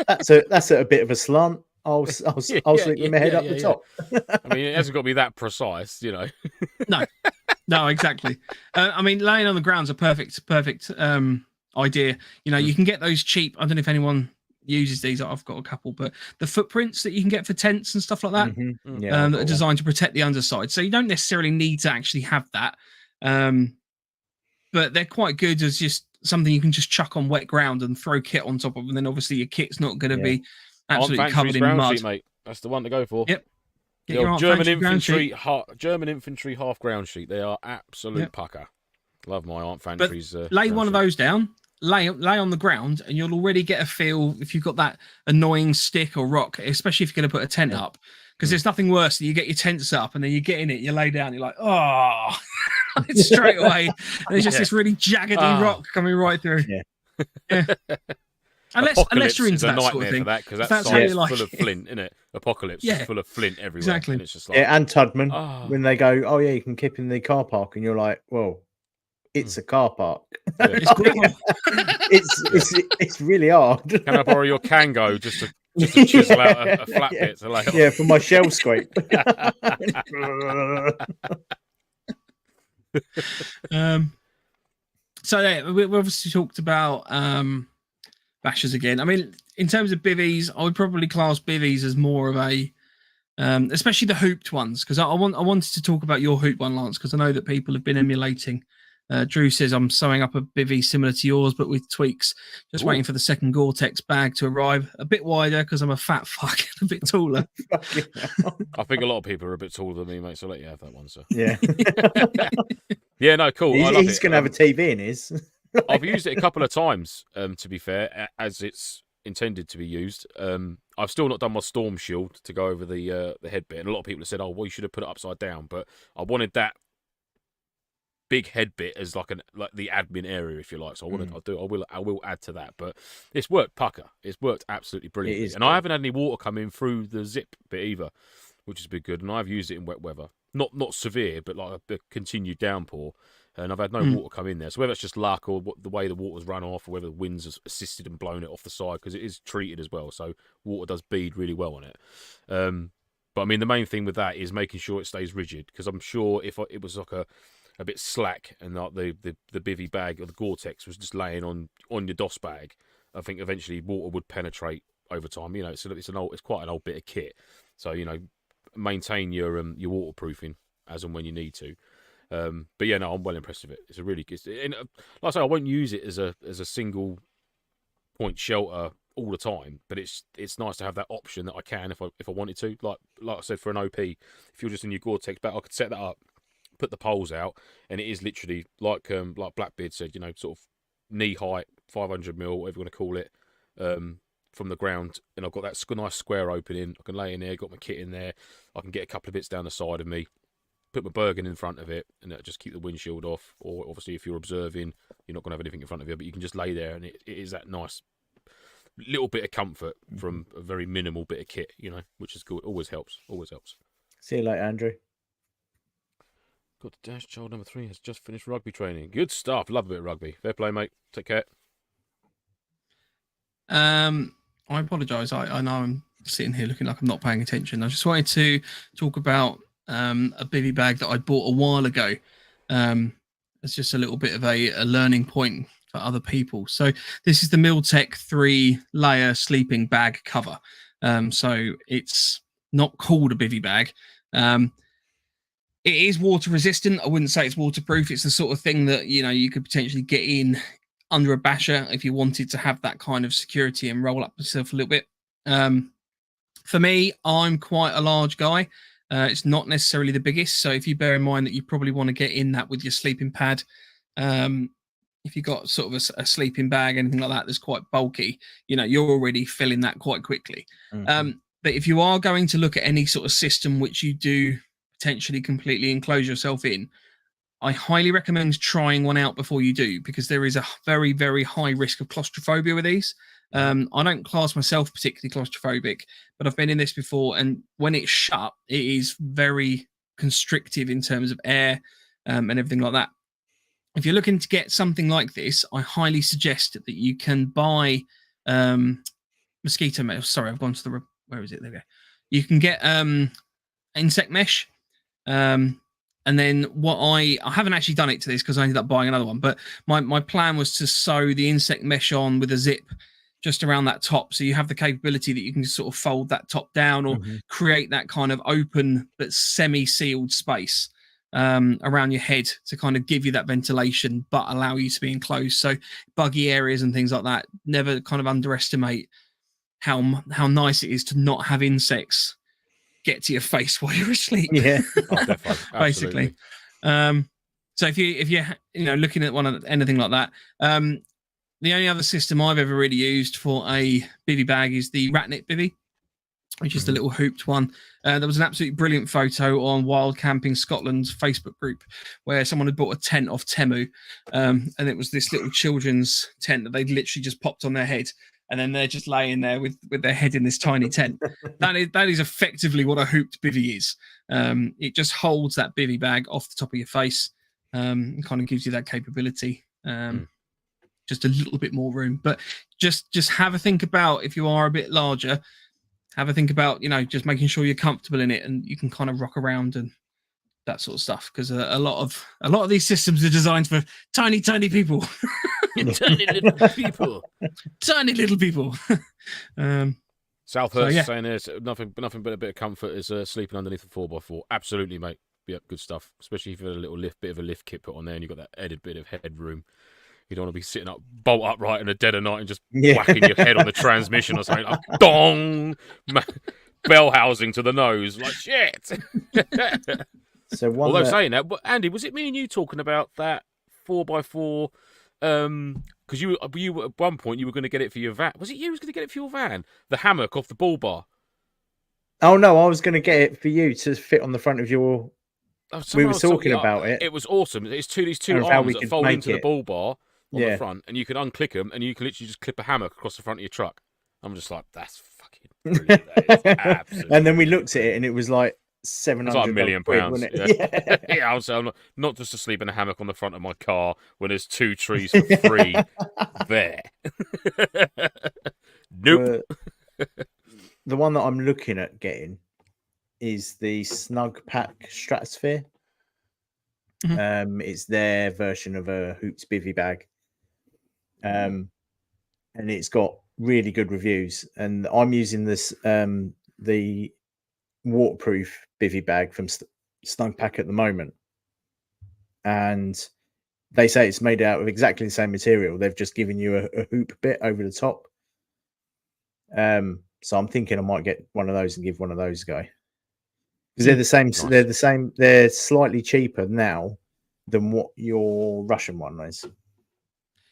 that's at a bit of a slant. I'll sleep with my head up the top. I mean, it hasn't got to be that precise, you know. No, exactly. I mean, laying on the ground's a perfect idea. You know, you can get those cheap. I don't know if anyone uses these. I've got a couple, but the footprints that you can get for tents and stuff like that, that are designed to protect the underside. So you don't necessarily need to actually have that, but they're quite good as just something you can just chuck on wet ground and throw kit on top of, and then obviously your kit's not going to be absolutely covered in mud. Sheet, mate. That's the one to go for. Yep. The old German infantry half ground sheet. They are absolute pucker. Love my Aunt Fantry's. Lay one of those down. Lay on the ground, and you'll already get a feel if you've got that annoying stick or rock, especially if you're going to put a tent up. Because there's nothing worse than you get your tents up and then you get in it, you lay down, you're like, oh, it's straight away. And there's just this really jaggedy rock coming right through. Yeah. Unless you're into that sort of thing. Because that site's full of flint, isn't it? Apocalypse is full of flint everywhere. Exactly. And it's just like, and Tudman, when they go, oh yeah, you can keep in the car park, and you're like, well, it's a car park. Yeah. It's really hard. Can I borrow your Kango just to chisel out a flat bit to lay on? Yeah, for my shell scrape. So yeah, we obviously talked about bashers again. I mean, in terms of bivvies, I would probably class bivvies as more of a, especially the hooped ones, because I wanted to talk about your hoop one, Lance, because I know that people have been emulating. Drew says I'm sewing up a bivvy similar to yours, but with tweaks. Just waiting for the second Gore-Tex bag to arrive. A bit wider because I'm a fat fuck, and a bit taller. I think a lot of people are a bit taller than me, mate. So I'll let you have that one, sir. Yeah. Yeah, no, cool. He's going to have a TV in his. I've used it a couple of times, to be fair, as it's intended to be used. I've still not done my storm shield to go over the head bit, and a lot of people have said, "Oh, well, you should have put it upside down," but I wanted that big head bit as like the admin area, if you like. So I will add to that. But it's worked pucker. It's worked absolutely brilliantly, and I haven't had any water come in through the zip bit either, which has been good. And I've used it in wet weather, not severe, but like a continued downpour. And I've had no water come in there. So whether it's just luck or the way the water's run off, or whether the winds has assisted and blown it off the side, because it is treated as well, so water does bead really well on it. But I mean, the main thing with that is making sure it stays rigid, because I'm sure if it was like a bit slack and like the bivvy bag or the Gore-Tex was just laying on your DOS bag, I think eventually water would penetrate over time. You know, it's quite an old bit of kit, so you know, maintain your waterproofing as and when you need to. But yeah, no, I'm well impressed with it. It's a really good. And like I say, I won't use it as a single point shelter all the time, but it's nice to have that option that I can if I wanted to. Like I said, for an OP, if you're just in your Gore-Tex bag, I could set that up, put the poles out, and it is literally like Blackbeard said, you know, sort of knee height, 500 mil, whatever you want to call it, from the ground, and I've got that nice square opening. I can lay in there, got my kit in there. I can get a couple of bits down the side of me, put my Bergen in front of it, and just keep the windshield off. Or obviously, if you're observing, you're not going to have anything in front of you, but you can just lay there, and it is that nice little bit of comfort from a very minimal bit of kit, you know, which is good. Always helps. See you later, Andrew. Got the dash. Child number 3 has just finished rugby training. Good stuff. Love a bit of rugby. Fair play, mate. Take care. I apologise. I know I'm sitting here looking like I'm not paying attention. I just wanted to talk about a bivvy bag that I bought a while ago. It's just a little bit of a learning point for other people. So this is the Miltech 3-layer sleeping bag cover. So it's not called a bivvy bag. It is water resistant. I wouldn't say it's waterproof. It's the sort of thing that, you know, you could potentially get in under a basher if you wanted to have that kind of security and roll up yourself a little bit. For me, I'm quite a large guy. It's not necessarily the biggest. So if you bear in mind that you probably want to get in that with your sleeping pad, if you've got sort of a sleeping bag, anything like that that's quite bulky, you know, you're already filling that quite quickly. But if you are going to look at any sort of system which you do potentially completely enclose yourself in, I highly recommend trying one out before you do, because there is a very, very high risk of claustrophobia with these. I don't class myself particularly claustrophobic, but I've been in this before, and when it's shut, it is very constrictive in terms of air and everything like that. If you're looking to get something like this, I highly suggest that you can buy mosquito mesh. Sorry, I've gone to the... Where is it? There we go. You can get insect mesh. And then what I haven't actually done it to this because I ended up buying another one, but my plan was to sew the insect mesh on with a zip just around that top, so you have the capability that you can sort of fold that top down or create that kind of open but semi-sealed space around your head to kind of give you that ventilation but allow you to be enclosed. So buggy areas and things like that, never kind of underestimate how nice it is to not have insects get to your face while you're asleep. Yeah, basically. So if you're looking at anything like that, the only other system I've ever really used for a bivvy bag is the Ratnik bivvy, which is the little hooped one. There was an absolutely brilliant photo on Wild Camping Scotland's Facebook group where someone had bought a tent off Temu, and it was this little children's tent that they'd literally just popped on their head, and then they're just laying there with their head in this tiny tent. That is effectively what a hooped bivvy is. It just holds that bivvy bag off the top of your face, and kind of gives you that capability. Just a little bit more room, but just have a think about, if you are a bit larger, have a think about, just making sure you're comfortable in it and you can kind of rock around and that sort of stuff. Because a lot of these systems are designed for tiny people. Tiny little people. Tiny little people. Southhurst saying there's nothing but a bit of comfort is sleeping underneath a 4x4. Absolutely, mate. Yep, good stuff. Especially if you've got a little bit of a lift kit put on there and you've got that added bit of headroom. You don't want to be sitting up bolt upright in the dead of night and just whacking your head on the transmission or something. Like, dong! Bell housing to the nose. Like, shit! So although saying that, Andy, was it me and you talking about that 4x4? Because you at one point you were going to get it for your van. Was it you who was going to get it for your van? The hammock off the bull bar. Oh no, I was going to get it for you to fit on the front of your. We were talking about it. It was awesome. It's these two arms that fold into the bull bar on the front, and you can unclick them, and you can literally just clip a hammock across the front of your truck. I'm just like, that's fucking brilliant. That is absolutely. And then we looked at it, and it was like £700. It's like £1 million. Wasn't it? Yeah. I'm saying not just to sleep in a hammock on the front of my car when there's 2 trees for free there. Nope. The one that I'm looking at getting is the Snug Pack Stratosphere. It's their version of a Hoops bivvy bag, and it's got really good reviews. And I'm using this the waterproof bivvy bag from Snug Pack at the moment, and they say it's made out of exactly the same material. They've just given you a hoop bit over the top. So I'm thinking I might get one of those and give one of those a go. Because they're the same. Nice. They're the same. They're slightly cheaper now than what your Russian one is.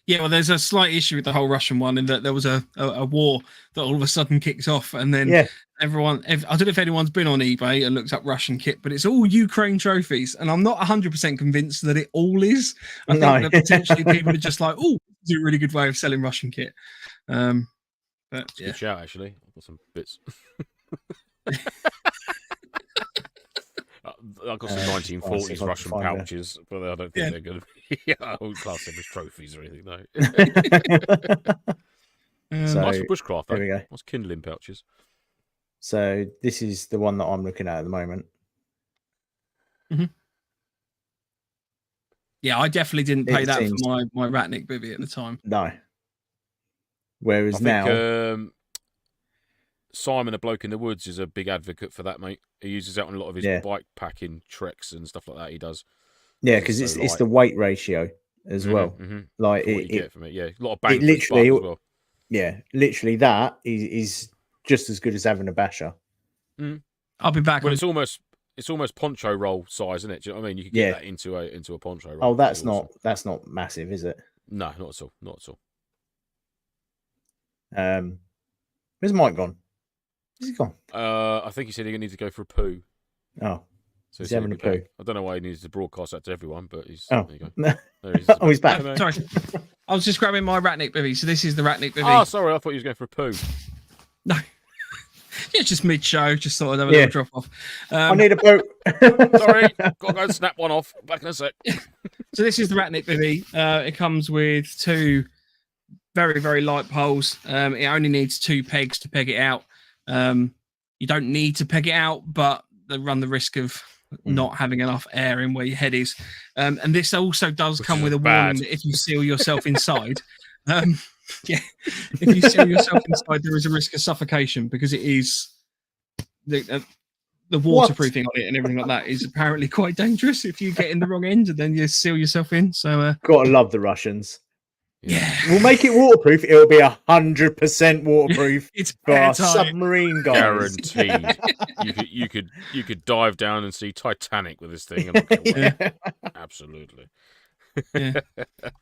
Yeah, well, there's a slight issue with the whole Russian one in that there was a war that all of a sudden kicked off, and then everyone. I don't know if anyone's been on eBay and looked up Russian kit, but it's all Ukraine trophies, and I'm not 100% convinced that it all is. I think that potentially people are just like, oh, this is a really good way of selling Russian kit. But yeah, good shout, actually. I've got some bits. I've got some 1940s Russian pouches, but I don't think they're going to be. I won't class them as trophies or anything, no. Nice for bushcraft, though. There we go. Nice kindling pouches. So this is the one that I'm looking at the moment. Yeah, I definitely didn't pay that for my Ratnik bivvy at the time. No. Whereas now, Simon, a bloke in the woods, is a big advocate for that, mate. He uses that on a lot of his bike packing treks and stuff like that. He does. Yeah, because it's the weight ratio as well. Like what you get from it, a lot of bang for as well. Yeah, literally that is just as good as having a basher. I'll be back. Well, it's almost poncho roll size, isn't it? Do you know what I mean? You could get that into a poncho roll. Oh, that's not massive, is it? No, not at all. Not at all. Where's Mike gone? Is he gone? I think he said he needs to go for a poo. Oh, So He's having a poo. I don't know why he needs to broadcast that to everyone, but he's Oh. there you go. There he is. Oh, he's back. Sorry, I was just grabbing my Ratnik bivvy. So this is the Ratnik bivvy. Oh, sorry, I thought he was going for a poo. No. Yeah, just mid-show. Just thought I'd have a little drop off. I need a boat. Sorry, got to go and snap one off. Back in a sec. So this is the Ratnik bivvy. It comes with 2 very, very light poles. It only needs 2 pegs to peg it out. You don't need to peg it out, but they run the risk of not having enough air in where your head is. And this also does come with a warning that if you seal yourself inside, if you seal yourself inside, there is a risk of suffocation because it is the waterproofing on it and everything like that is apparently quite dangerous if you get in the wrong end and then you seal yourself in. So gotta love the Russians. Yeah, we'll make it waterproof. It'll be 100% waterproof. It's for our submarine guys. Guaranteed. you could dive down and see Titanic with this thing. And absolutely. Yeah.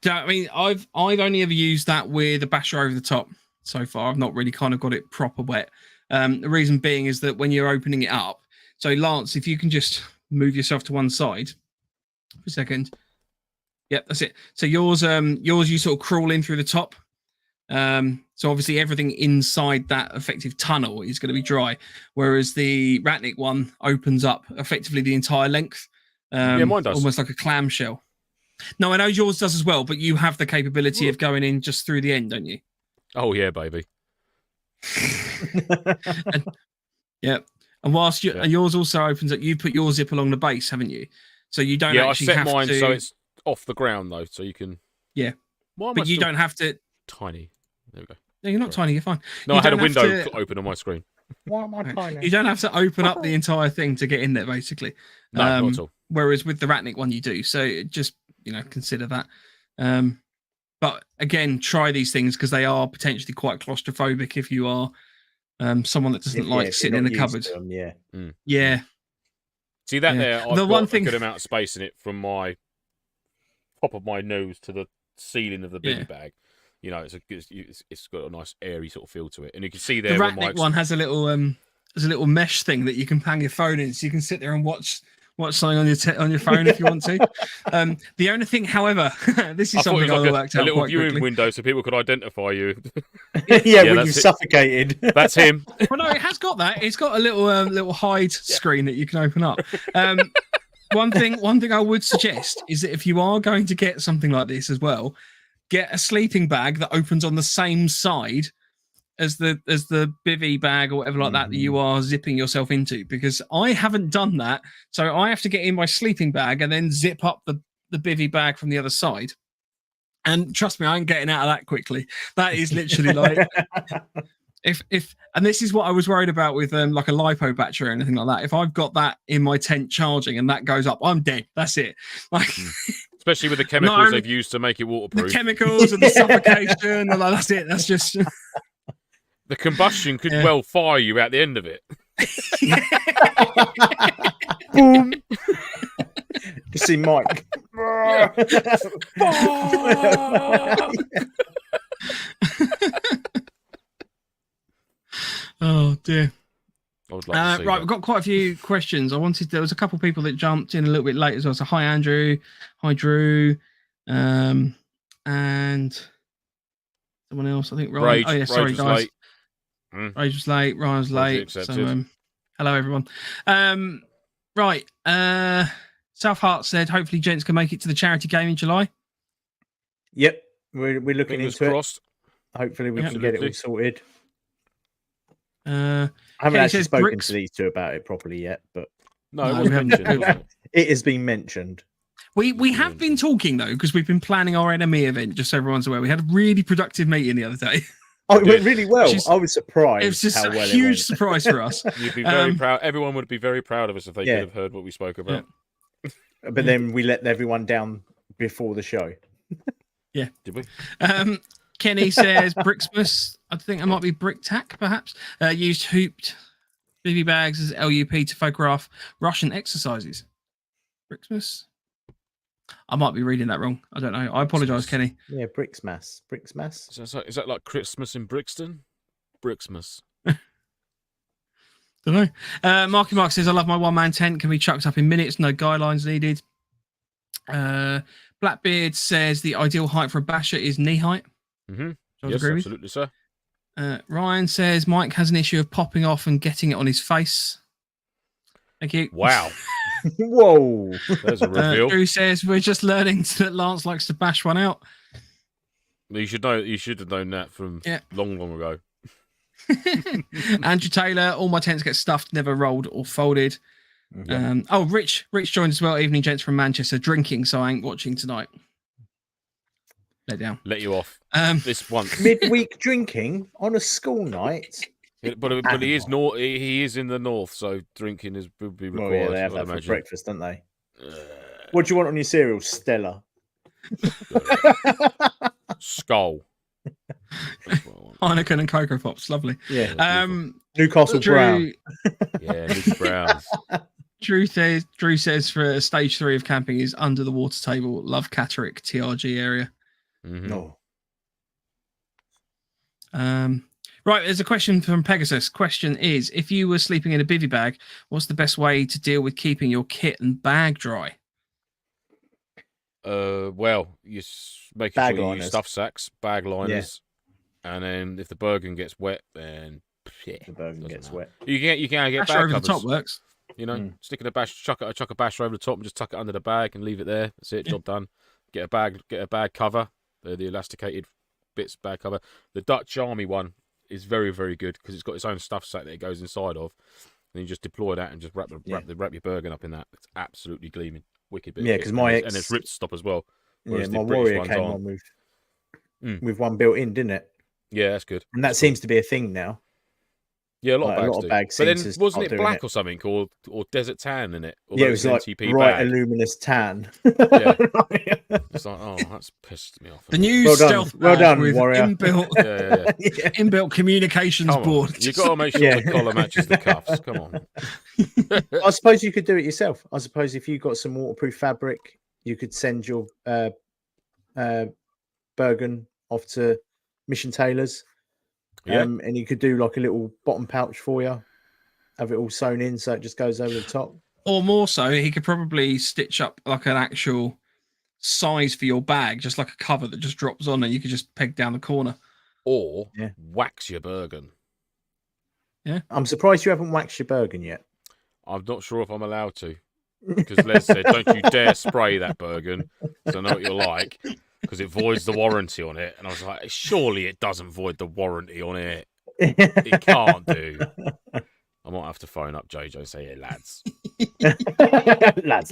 I mean, I've only ever used that with a basher over the top so far. I've not really kind of got it proper wet. The reason being is that when you're opening it up, so Lance, if you can just move yourself to one side for a second. Yep, that's it. So yours you sort of crawl in through the top. So obviously everything inside that effective tunnel is going to be dry, whereas the Ratnik one opens up effectively the entire length. Yeah, mine does. Almost like a clamshell. No, I know yours does as well, but you have the capability of going in just through the end, don't you? Oh yeah, baby. And whilst yours also opens up, you put your zip along the base, haven't you? So you don't actually have to. I set mine so it's off the ground though, so you can. Yeah, but you don't have to. Tiny. There we go. No, you're not tiny. You're fine. No, I had a window open on my screen. Why am I tiny? You don't have to open up the entire thing to get in there, basically. No, not at all. Whereas with the Ratnik one, you do. So just consider that. But again, try these things because they are potentially quite claustrophobic if you are someone that doesn't like sitting in a cupboard. Yeah. See that there? I've the got one thing a good amount of space in it from my top of my nose to the ceiling of the bivvy bag. It's got a nice airy sort of feel to it, and you can see there. The Ratnik one has a little mesh thing that you can hang your phone in, so you can sit there and watch something on your phone if you want to. The only thing, however, this is something I worked out a little quite viewing quickly. window so people could identify you. when you're suffocated. That's him. Well, no, it has got that. It's got a little hide screen that you can open up. One thing I would suggest is that if you are going to get something like this as well, get a sleeping bag that opens on the same side as the bivvy bag or whatever like that you are zipping yourself into, because I haven't done that. So I have to get in my sleeping bag and then zip up the bivvy bag from the other side. And trust me, I ain't getting out of that quickly. That is literally like if and this is what I was worried about with like a lipo battery or anything like that. If I've got that in my tent charging and that goes up, I'm dead. That's it. Like especially with the chemicals they've used to make it waterproof. The chemicals and the suffocation, and that's it. That's just the combustion could well fire you at the end of it. Boom. You see Mike. Oh dear. I would like to see right, that. we've got quite a few questions. There was a couple of people that jumped in a little bit late as well. So hi Andrew, hi Drew, and someone else. I think Ryan. Rage, oh yeah, sorry Rage guys. Late. Rage was late. Ryan was late. So accepted. hello everyone. Right. South Hart said hopefully gents can make it to the charity game in July. Yep, we're looking Fingers into crossed. it. Hopefully we can get it all sorted. I haven't actually spoken to these two about it properly yet, but no, it was mentioned. Wasn't it? It has been mentioned. We have been talking though, because we've been planning our NME event, just so everyone's aware. We had a really productive meeting the other day. Oh, it went really well. I was surprised. It was just how a well huge surprise for us. You'd be very proud. Everyone would be very proud of us if they could have heard what we spoke about. Yeah. But then we let everyone down before the show. Yeah. Did we? Kenny says Brixmas. I think it might be Brick Tack, perhaps. Used hooped bivvy bags as LUP to photograph Russian exercises. Brixmas. I might be reading that wrong. I don't know. I apologise, Kenny. Yeah, Brixmas. Brixmas. Is that like Christmas in Brixton? Brixmas. Don't know. Marky Mark says, I love my one-man tent. Can be chucked up in minutes. No guidelines needed. Blackbeard says the ideal height for a basher is knee height. Yes, absolutely, sir. Ryan says Mike has an issue of popping off and getting it on his face. Thank you. Wow. Whoa. There's a reveal. Drew says we're just learning that Lance likes to bash one out. You should know. You should have known that from long ago. Andrew Taylor, all my tents get stuffed, never rolled or folded. Rich joined as well. Evening, gents from Manchester. Drinking, so I ain't watching tonight. Let you off. This once. Midweek drinking on a school night. But he is he is in the north, so drinking would be required. Well, yeah, they have that for breakfast, don't they? What do you want on your cereal, Stella? Skull. Heineken and Cocoa Pops, lovely. Yeah. Newcastle Brown. Yeah, Newcastle Browns. Drew says for stage 3 of camping is under the water table, Love Catterick, TRG area. No. Right, there's a question from Pegasus. Question is, if you were sleeping in a bivvy bag, what's the best way to deal with keeping your kit and bag dry? Well, you make sure you use stuff sacks, bag liners, and then if the Bergen gets wet, then the Bergen gets wet. You can get bash bag over covers. the top works. You know, stick in a bash, chuck a basher over the top, and just tuck it under the bag and leave it there. That's it. Job done. Get a bag cover. The elasticated bits bag cover. The Dutch Army one is very, very good because it's got its own stuff sack that it goes inside of. And you just deploy that and just wrap your Bergen up in that. It's absolutely gleaming. Wicked bit. Yeah, because and it's rip stop as well. Yeah, my Warrior came on with one built in, didn't it? Yeah, that's good. And that seems to be a thing now. Yeah, a lot of bags do. But then wasn't it black or something or desert tan in it? Yeah, it was like bright luminous tan. Yeah. It's like, oh, that's pissed me off. The new stealth well done, with Warrior. inbuilt communications board. You've got to make sure the collar matches the cuffs. Come on. I suppose you could do it yourself. I suppose if you got some waterproof fabric, you could send your Bergen off to Mission Tailors. And you could do like a little bottom pouch for you, have it all sewn in so it just goes over the top. Or more so, he could probably stitch up like an actual size for your bag, just like a cover that just drops on and you could just peg down the corner. Or wax your Bergen. Yeah. I'm surprised you haven't waxed your Bergen yet. I'm not sure if I'm allowed to. Because Les said, don't you dare spray that Bergen, because I know what you're like. Because it voids the warranty on it. And I was like, surely it doesn't void the warranty on it. It can't do. I might have to phone up JJ and say, hey, lads.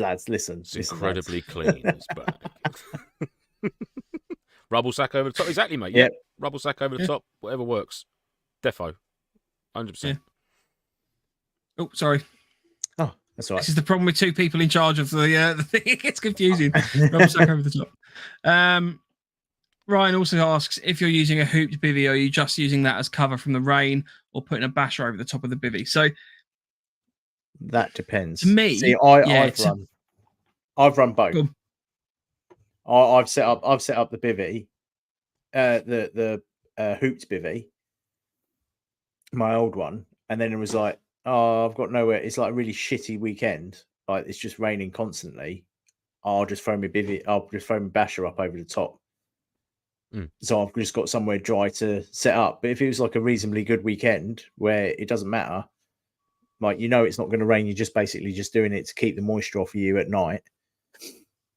lads, listen. It's incredibly clean, this bag. Rubble sack over the top. Exactly, mate. Yeah. Rubble sack over the top. Whatever works. Defo. 100%. Yeah. Oh, sorry. Oh, that's all right. This is the problem with two people in charge of the thing. It gets confusing. Rubble sack over the top. Ryan also asks, if you're using a hooped bivvy, are you just using that as cover from the rain or putting a basher over the top of the bivvy? So that depends. To me, see, I've run both. I've set up the bivvy, the hooped bivvy, my old one, and then it was like, oh, I've got nowhere. It's like a really shitty weekend. Like it's just raining constantly. I'll just throw my bivvy. I'll just throw my basher up over the top. So I've just got somewhere dry to set up. But if it was like a reasonably good weekend where it doesn't matter, like it's not going to rain, you're just basically just doing it to keep the moisture off of you at night.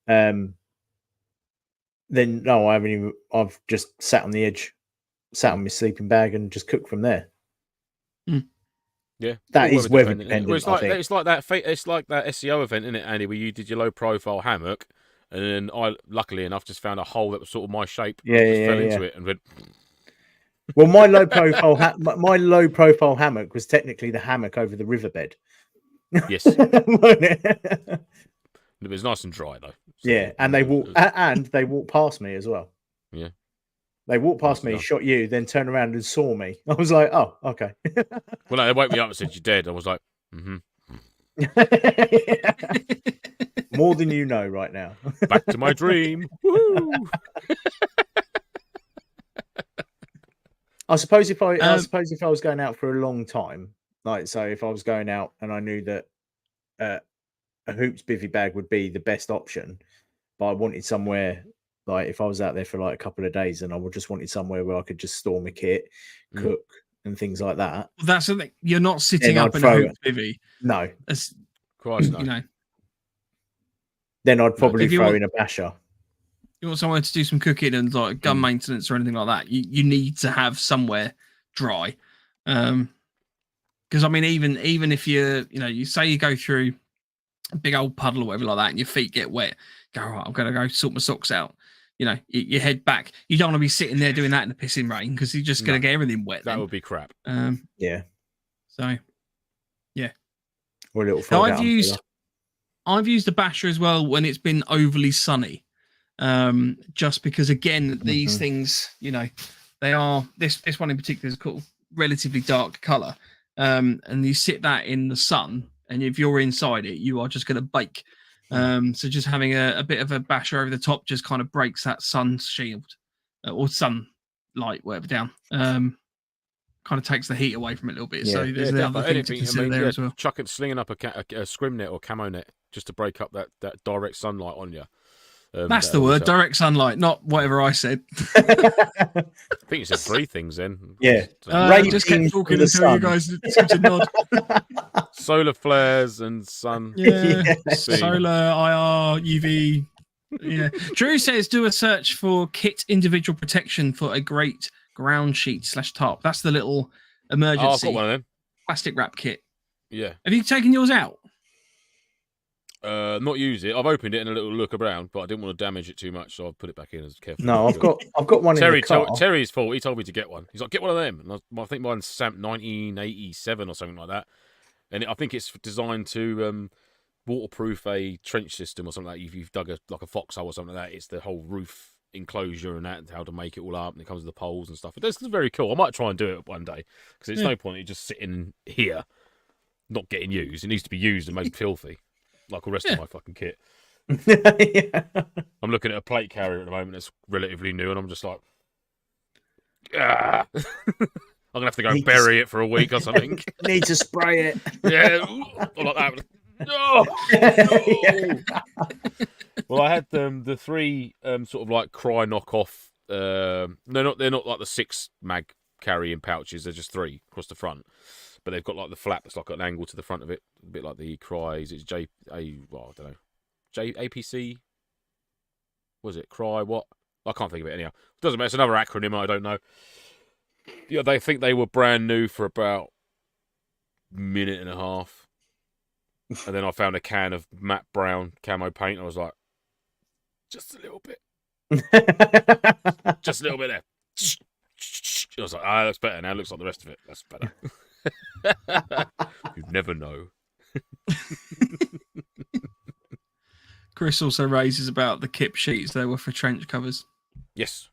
Then no, I haven't even. I've just sat on the edge, sat on my sleeping bag, and just cooked from there. Yeah, that is weather dependent. It's like that SEO event, isn't it, Andy, where you did your low profile hammock, and then I, luckily enough, just found a hole that was sort of my shape. Fell into it and went. Well, my low profile hammock was technically the hammock over the riverbed. Yes, it was nice and dry though. So, and they walked past me as well. Yeah. They walked past me, shot you, then turned around and saw me. I was like, oh, okay. Well, no, they woke me up and said, you're dead. I was like, More than you know right now. Back to my dream. Woo! I suppose if I was going out for a long time Like, so if I was going out and I knew that a hoops bivvy bag would be the best option, but I wanted somewhere, like if I was out there for like a couple of days and I would just wanted somewhere where I could just store my kit, cook and things like that. That's the thing. You're not sitting Then up I'd in a throw hoops bivvy. No. Christ, no. You know. Then I'd probably throw in a basher. You want somewhere to do some cooking and like gun maintenance or anything like that. You need to have somewhere dry. Because I mean, even if you say you go through a big old puddle or whatever like that, and your feet get wet, go, all right, I'm gonna go sort my socks out. You head back. You don't want to be sitting there doing that in the pissing rain because you're just gonna get everything wet. That would be crap. Yeah. So, yeah. Or a little fold out I've used the basher as well when it's been overly sunny. Just because again, these things, they are this one in particular is called relatively dark color. And you sit that in the sun, and if you're inside it, you are just going to bake. So just having a bit of a basher over the top just kind of breaks that sun shield or sunlight, whatever, down. Kind of takes the heat away from it a little bit. Yeah. So there's the other thing to consider there as well. Slinging up a scrim net or camo net just to break up that direct sunlight on you. That's the word, direct sunlight, not whatever I said. I think you said three things then. Yeah. Just kept talking until you guys seemed to nod. Solar flares and sun. Yeah. Solar, IR, UV. Yeah. Drew says do a search for kit individual protection for a great ground sheet / tarp. That's the little emergency. Oh, I've got one of them. Plastic wrap kit. Yeah. Have you taken yours out? Not use it. I've opened it and a little look around, but I didn't want to damage it too much, so I've put it back in as careful. No, I've got one in the car. Terry's fault. He told me to get one. He's like, get one of them. And I think mine's stamped 1987 or something like that. And I think it's designed to waterproof a trench system or something like that. If you've dug a foxhole or something like that, it's the whole roof enclosure and that, and how to make it all up, and it comes with the poles and stuff. It's very cool. I might try and do it one day because it's no point in just sitting here not getting used. It needs to be used and made filthy. Like the rest of my fucking kit. I'm looking at a plate carrier at the moment that's relatively new, and I'm just like, I'm gonna have to go and bury it for a week or something. Need to spray it. Yeah, or like that. No. Well, I had the three sort of like Cry knockoff. They're not like the 6 mag carrying pouches. They're just 3 across the front. But they've got like the flap that's like an angle to the front of it, a bit like the Cries. It's I don't know, APC. Was it Cry? What? I can't think of it anyhow. Doesn't matter. It's another acronym. I don't know. Yeah, they think they were brand new for about a minute and a half, and then I found a can of matte brown camo paint. I was like, just a little bit, just a little bit there. I was like, that looks better now. It looks like the rest of it. That's better. You never know. Chris also raises about the kip sheets. They were for trench covers. Yes.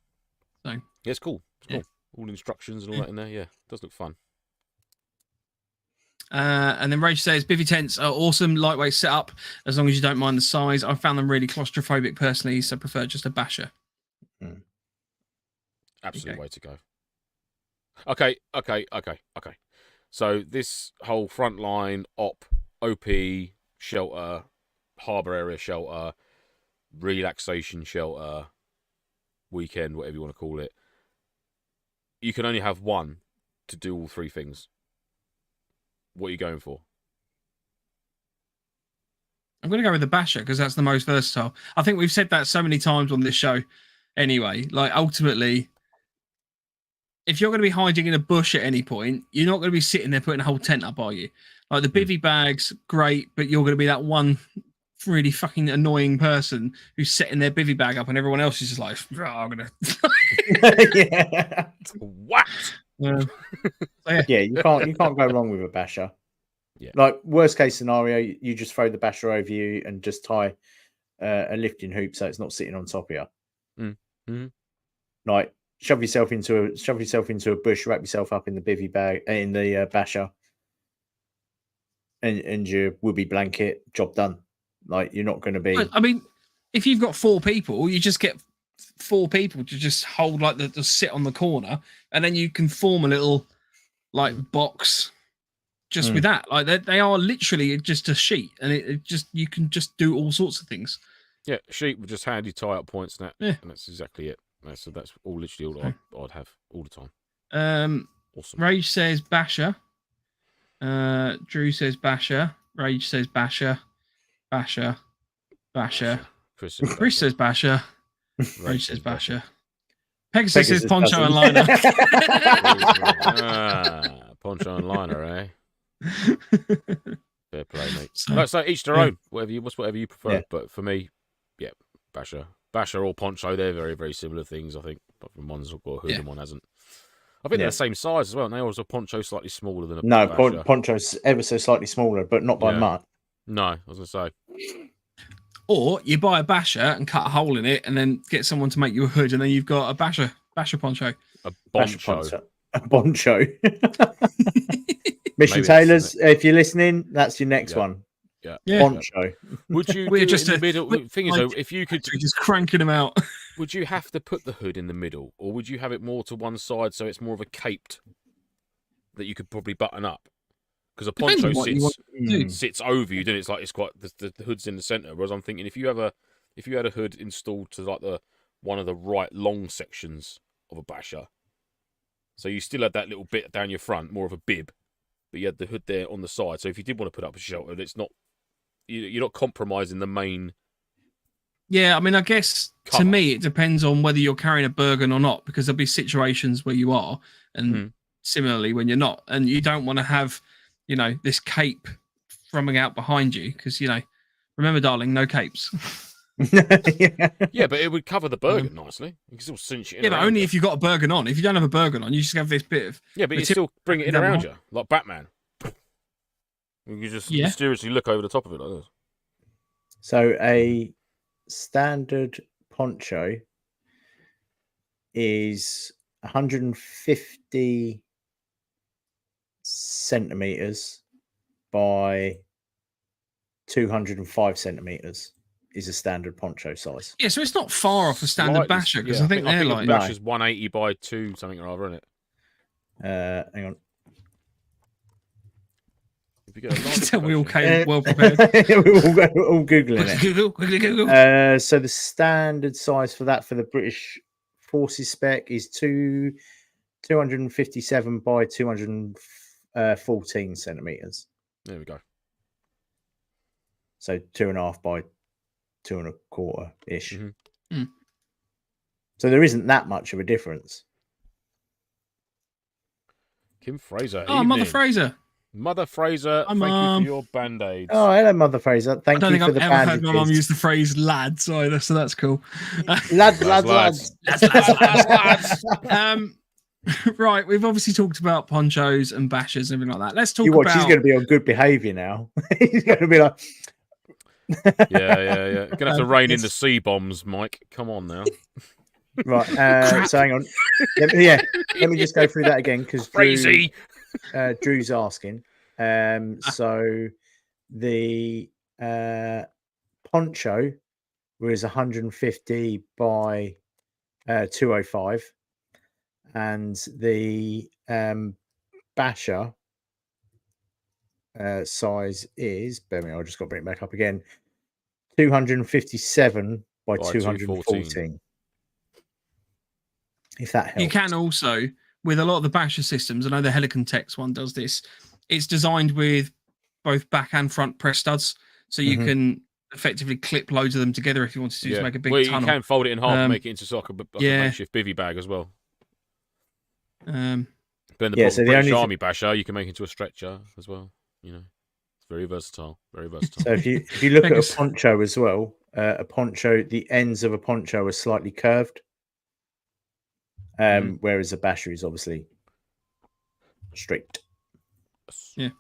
So yeah, it's cool. It's cool. All instructions and all that in there. Yeah, it does look fun. And then Rage says bivvy tents are awesome, lightweight setup as long as you don't mind the size. I found them really claustrophobic personally, so I prefer just a basher. Absolute way to go. Okay. So this whole frontline OP shelter, harbour area shelter, relaxation shelter, weekend, whatever you want to call it, you can only have one to do all 3 things. What are you going for? I'm going to go with the basher because that's the most versatile. I think we've said that so many times on this show anyway. Like, ultimately, if you're going to be hiding in a bush at any point, you're not going to be sitting there putting a whole tent up, are you? Like, the bivvy bag's great, but you're going to be that one really fucking annoying person who's setting their bivvy bag up and everyone else is just like, oh, I'm going to... Yeah. What? Yeah, you can't go wrong with a basher. Yeah. Like, worst case scenario, you just throw the basher over you and just tie a lifting hoop so it's not sitting on top of you. Mm-hmm. Like, shove yourself into a bush, wrap yourself up in the bivvy bag, in the basher, and your whoopee blanket, job done. Like, you're not going to be. I mean, if you've got 4 people, you just get 4 people to just hold like the sit on the corner, and then you can form a little like box just with that. Like they are literally just a sheet, and it just you can just do all sorts of things. Yeah, a sheet with just handy tie-up points and that. Yeah. And that's exactly it. So that's all literally all I'd have all the time. Awesome. Rage says Basher. Drew says Basher. Rage says Basher. Basher. Chris says Basher. Rage says Basher. Pegasus says Poncho and Liner. Poncho and Liner, eh? Fair play, mate. So each their own. Whatever you prefer. Yeah. But for me, yeah, Basher or Poncho, they're very, very similar things, I think. But one's got a hood and one hasn't. I think they're the same size as well. And they also Poncho slightly smaller than a Basher. Poncho's ever so slightly smaller, but not by much. No, I was going to say. Or you buy a Basher and cut a hole in it and then get someone to make you a hood and then you've got a Basher Poncho. A Boncho. A Boncho. Mission Tailors, if you're listening, that's your next one. Yeah. Boncho. Would you do it in the middle? The thing is, though, if you could... Just cranking them out. Would you have to put the hood in the middle? Or would you have it more to one side so it's more of a caped that you could probably button up? Because a poncho sits over you, then it's like the hood's in the center. Whereas I'm thinking if you had a hood installed to like one of the right long sections of a Basher, so you still had that little bit down your front, more of a bib, but you had the hood there on the side. So if you did want to put up a shelter, it's not you're not compromising the main. Yeah, I mean, I guess to me it depends on whether you're carrying a Bergen or not, because there'll be situations where you are, and similarly when you're not, and you don't want to have, this cape thrumming out behind you because, remember, darling, no capes. Yeah, but it would cover the Bergen nicely. You can still cinch it in. Yeah, but only if you've got a Bergen on. If you don't have a Bergen on, you just have this bit of... Yeah, but you still bring it in around you, like Batman. You can just mysteriously look over the top of it like this. So a standard poncho is 150 centimeters by 205 centimeters is a standard poncho size. Yeah, so it's not far off a standard Basher, because I think they're like... Basher's 180 by 2 something or other, isn't it? Hang on. If you get a we all came well prepared. We're all Googling it. Google. So the standard size for the British Forces spec is 257 by 214 centimeters. There we go. So 2.5 by 2.25 ish. So there isn't that much of a difference. Kim Fraser. Oh, Mother Fraser. Mother Fraser, thank you for your band-aids. Oh, hello, Mother Fraser. Thank you for the bandages. I don't think I've ever heard my mum use the phrase lads either, so that's cool. Lads. Right, we've obviously talked about ponchos and Bashers and everything like that. Let's talk about... She's going to be on good behaviour now. He's going to be like... Yeah. You're going to have to rein in the C-bombs, Mike. Come on now. Right, so hang on. Let me just go through that again, because crazy. Drew's asking. So the poncho was 150 by 205, and the Basher size is, bear me, I just got to bring it back up again, 257 by 214. If that helps. You can also, with a lot of the Basher systems, I know the Helicon Tex one does this, it's designed with both back and front press studs, so you can effectively clip loads of them together if you wanted to make a big tunnel. You can fold it in half and make it into a makeshift bivvy bag as well. But in the British Army Basher, you can make it into a stretcher as well. It's very versatile. So if you look at a poncho as well, the ends of a poncho are slightly curved. Whereas a Basher is obviously straight. Yeah.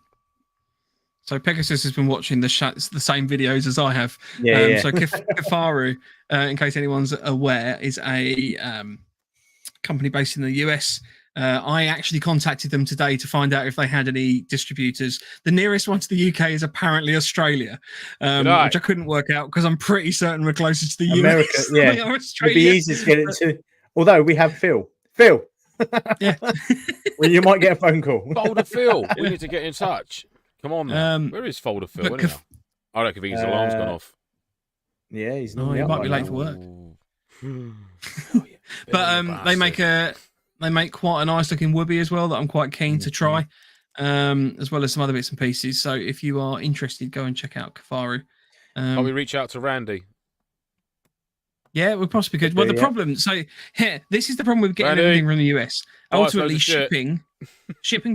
So Pegasus has been watching the same videos as I have. So Kifaru, in case anyone's aware, is a company based in the US. I actually contacted them today to find out if they had any distributors. The nearest one to the UK is apparently Australia, which I couldn't work out because I'm pretty certain we're closer to the America, US. Yeah, it'd be easy to get into. Although we have Phil. Yeah. Well, you might get a phone call. Folder Phil, we need to get in touch. Come on now. Where is Folder Phil? but Anyhow? I don't think his alarm's gone off. Yeah, he's Oh, normally he up might by be late now. for work. Oh, yeah. But they make quite a nice looking whoopee as well that I'm quite keen to try, as well as some other bits and pieces. So if you are interested, go and check out Kafaru. Can we reach out to Randy? Yeah, we possibly could. Well, the problem, so here, this is the problem with getting everything from the US. Ultimately, shipping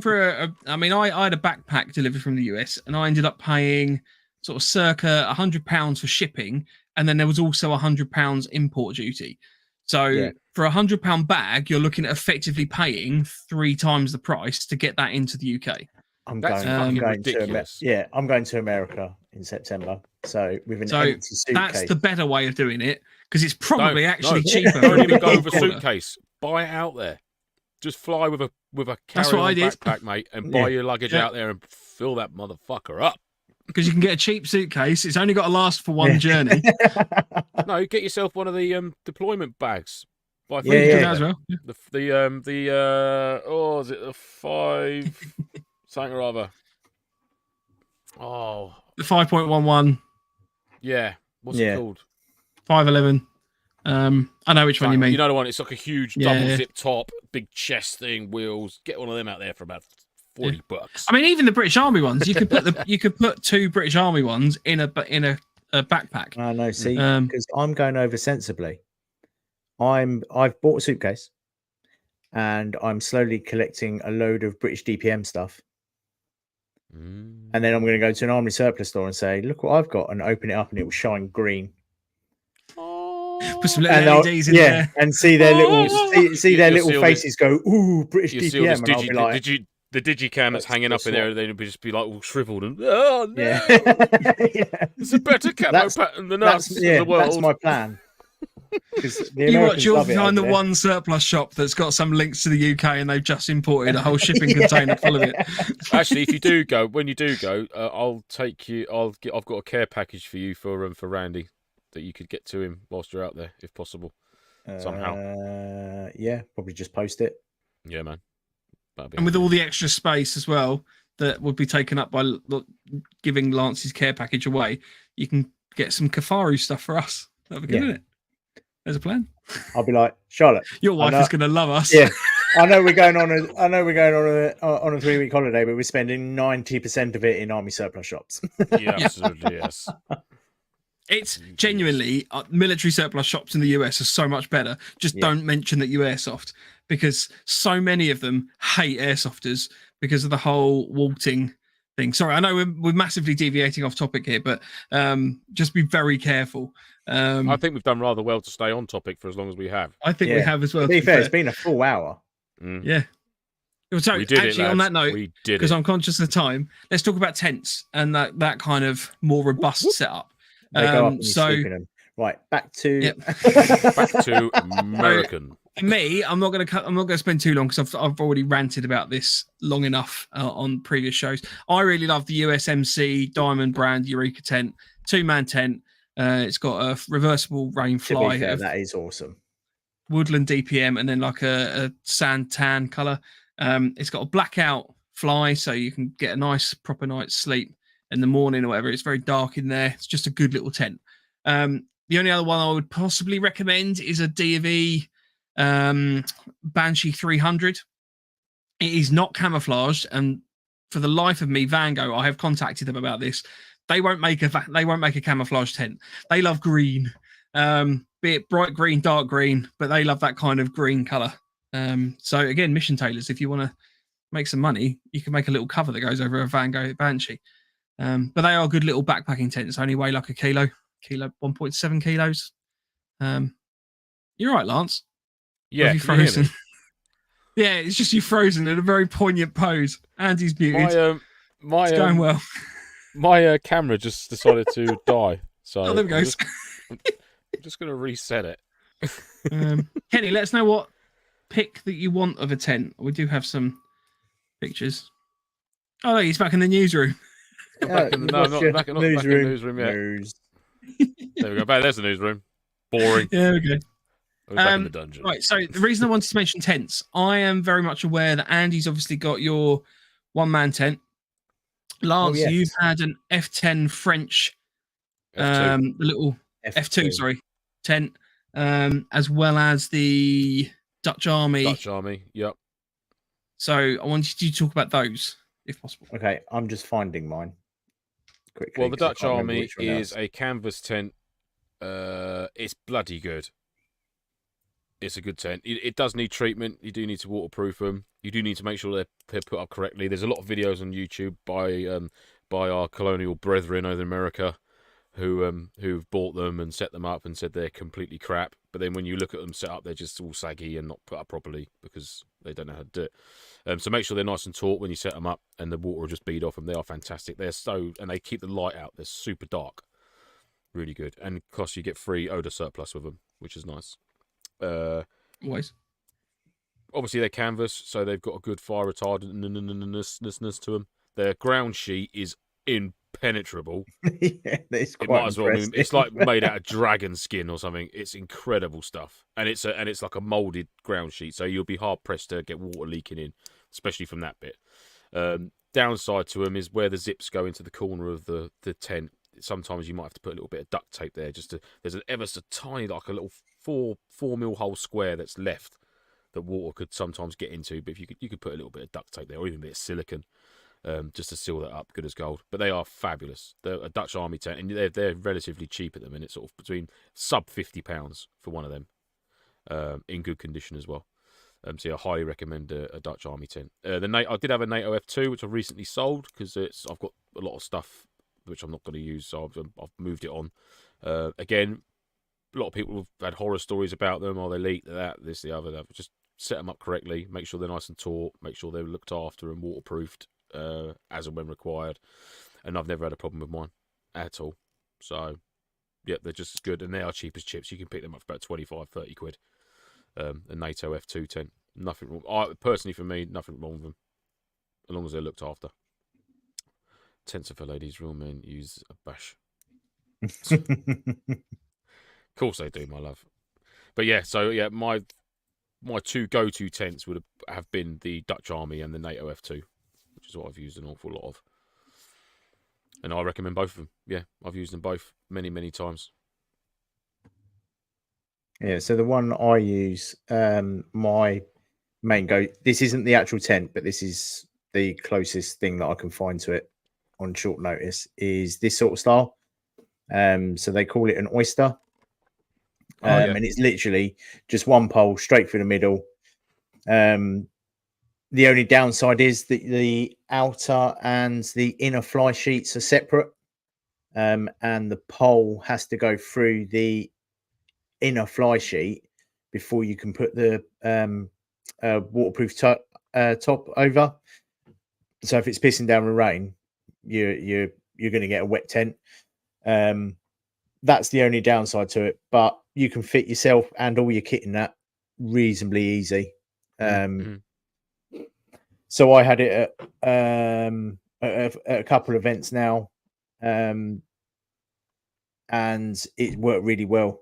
for I mean, I had a backpack delivered from the US, and I ended up paying sort of circa £100 for shipping, and then there was also £100 import duty. So for £100 bag, you're looking at effectively paying 3 times the price to get that into the UK. I'm going to America in September. So with an empty suitcase. That's the better way of doing it, because it's probably cheaper. Don't even go with a suitcase. Buy it out there. Just fly with a carry-on backpack, mate, and buy your luggage out there and fill that motherfucker up. Because you can get a cheap suitcase. It's only got to last for one journey. No, get yourself one of the deployment bags. As well. Is it the 5 something or other? Oh, the 5.11. Yeah, what's it called? 511. I know which one you mean. You know the one. It's like a huge double zip top, big chest thing, wheels. Get one of them out there for about $40. I mean, even the British Army ones. You could put 2 British Army ones in a backpack. I know. See, because I'm going over sensibly. I've bought a suitcase, and I'm slowly collecting a load of British DPM stuff. And then I'm going to go to an army surplus store and say, "Look what I've got," and open it up, and it will shine green. Put some little LEDs in there, and see their little faces go, "Ooh, British DPM." And I'll be like, the digicam that's hanging up in there, they'd just be like all shriveled and oh no, it's a better camo pattern than us in the world. That's my plan. You'll find the one surplus shop that's got some links to the UK, and they've just imported a whole shipping container full of it. Actually, when you do go, I'll take you. I've got a care package for you for Randy that you could get to him whilst you're out there, if possible, somehow. Probably just post it. Yeah, man. And with all the extra space as well that would be taken up by giving Lance's care package away, you can get some Kafaru stuff for us. That'd be good, isn't it? There's a plan. I'll be like, Charlotte, your wife is going to love us. Yeah, I know we're going on a 3-week holiday, but we're spending 90% of it in army surplus shops. Yeah, absolutely, yes. It's genuinely military surplus shops in the US are so much better. Just don't mention that you airsoft, because so many of them hate airsofters because of the whole walting thing. Sorry, I know we're massively deviating off topic here, but just be very careful. I think we've done rather well to stay on topic for as long as we have. I think we have as well. To be fair, it's been a full hour. Yeah. So we did actually, on that note, because I'm conscious of time, let's talk about tents and that kind of more robust setup. They go up and you sleep in them. Right, back to American. For me, I'm not going to spend too long because I've already ranted about this long enough on previous shows. I really love the USMC Diamond brand Eureka tent, 2-man tent. It's got a reversible rain fly. That is awesome. Woodland DPM, and then like a sand tan color. It's got a blackout fly, so you can get a nice proper night's sleep in the morning or whatever. It's very dark in there. It's just a good little tent. The only other one I would possibly recommend is a D&V Banshee 300. It is not camouflaged, and for the life of me, Vango, I have contacted them about this. They won't make a camouflage tent. They love green, be it bright green, dark green, but they love that kind of green color. So again, mission tailors, if you want to make some money, you can make a little cover that goes over a Vango Banshee. But they are good little backpacking tents. Only weigh like a kilo, 1.7 kilos. You're right, Lance. Yeah, you frozen. Yeah, it's just you frozen in a very poignant pose. Andy's muted. It's going well. My camera just decided to die. So there we go. I'm just going to reset it. Kenny, let us know what pic that you want of a tent. We do have some pictures. Oh, no, he's back in the newsroom. Back in the newsroom yet. There we go. There's the newsroom. Boring. Yeah, we go. I'll be back in the dungeon. Right. So the reason I wanted to mention tents, I am very much aware that Andy's obviously got your one-man tent. Lance, yes. you've had an F10 French, F2. the little F2, sorry, tent, as well as the Dutch Army. Dutch Army, yep. So I wanted you to talk about those, if possible. Okay, I'm just finding mine quickly. Well, the 'cause I Dutch can't remember Army which one is else. a canvas tent. It's bloody good. It's a good tent. It does need treatment. You do need to waterproof them. You do need to make sure they're put up correctly. There's a lot of videos on YouTube by our colonial brethren over in America who've bought them and set them up and said they're completely crap. But then when you look at them set up, they're just all saggy and not put up properly because they don't know how to do it. So make sure they're nice and taut when you set them up, and the water will just bead off them. They are fantastic. And they keep the light out. They're super dark, really good. And of course, you get free odor surplus with them, which is nice. Always. Obviously, they're canvas, so they've got a good fire retardantness to them. Their ground sheet is impenetrable. Yeah, it's quite It might as well. I mean, impressive. it's like made out of dragon skin or something. It's incredible stuff, and it's like a molded ground sheet, so you'll be hard pressed to get water leaking in, especially from that bit. Downside to them is where the zips go into the corner of the tent. Sometimes you might have to put a little bit of duct tape there. There's an ever so tiny, like a little 4 mil hole square that's left that water could sometimes get into. But if you could put a little bit of duct tape there, or even a bit of silicone, just to seal that up, good as gold. But they are fabulous. They're a Dutch Army tent, and they're relatively cheap at the minute, sort of between sub £50 for one of them, in good condition as well. So I highly recommend a Dutch Army tent. I did have a NATO F2, which I recently sold because I've got a lot of stuff which I'm not going to use, so I've moved it on. Again, a lot of people have had horror stories about them. Oh, they leak, that, this, the other. Just set them up correctly. Make sure they're nice and taut. Make sure they're looked after and waterproofed as and when required. And I've never had a problem with mine at all. So, yeah, they're just as good. And they are cheap as chips. You can pick them up for about 25, 30 quid. A NATO F2 tent. Nothing wrong. Personally, for me, nothing wrong with them. As long as they're looked after. Tents are for ladies, real men use a bash. Of course they do, my love. But yeah, so yeah, my two go-to tents would have been the Dutch Army and the NATO F2, which is what I've used an awful lot of. And I recommend both of them. Yeah, I've used them both many, many times. Yeah, so the one I use, my main go, this isn't the actual tent, but this is the closest thing that I can find to it on short notice, is this sort of style. So they call it an oyster. And it's literally just one pole straight through the middle. The only downside is that the outer and the inner fly sheets are separate. And the pole has to go through the inner fly sheet before you can put the waterproof top over. So if it's pissing down with rain, you're going to get a wet tent. That's the only downside to it, but you can fit yourself and all your kit in that reasonably easy. So I had it at a couple of events now, and it worked really well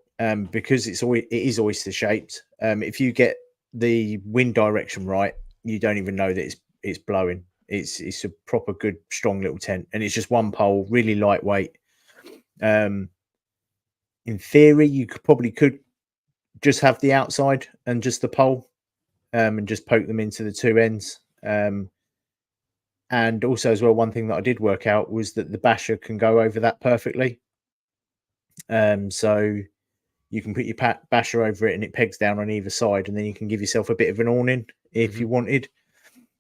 because it is oyster shaped. If you get the wind direction right, you don't even know that it's blowing. It's a proper good strong little tent, and it's just one pole, really lightweight. In theory, you could just have the outside and just the pole, and just poke them into the two ends. And also as well, one thing that I did work out was that the basher can go over that perfectly. So you can put your basher over it and it pegs down on either side, and then you can give yourself a bit of an awning if you wanted.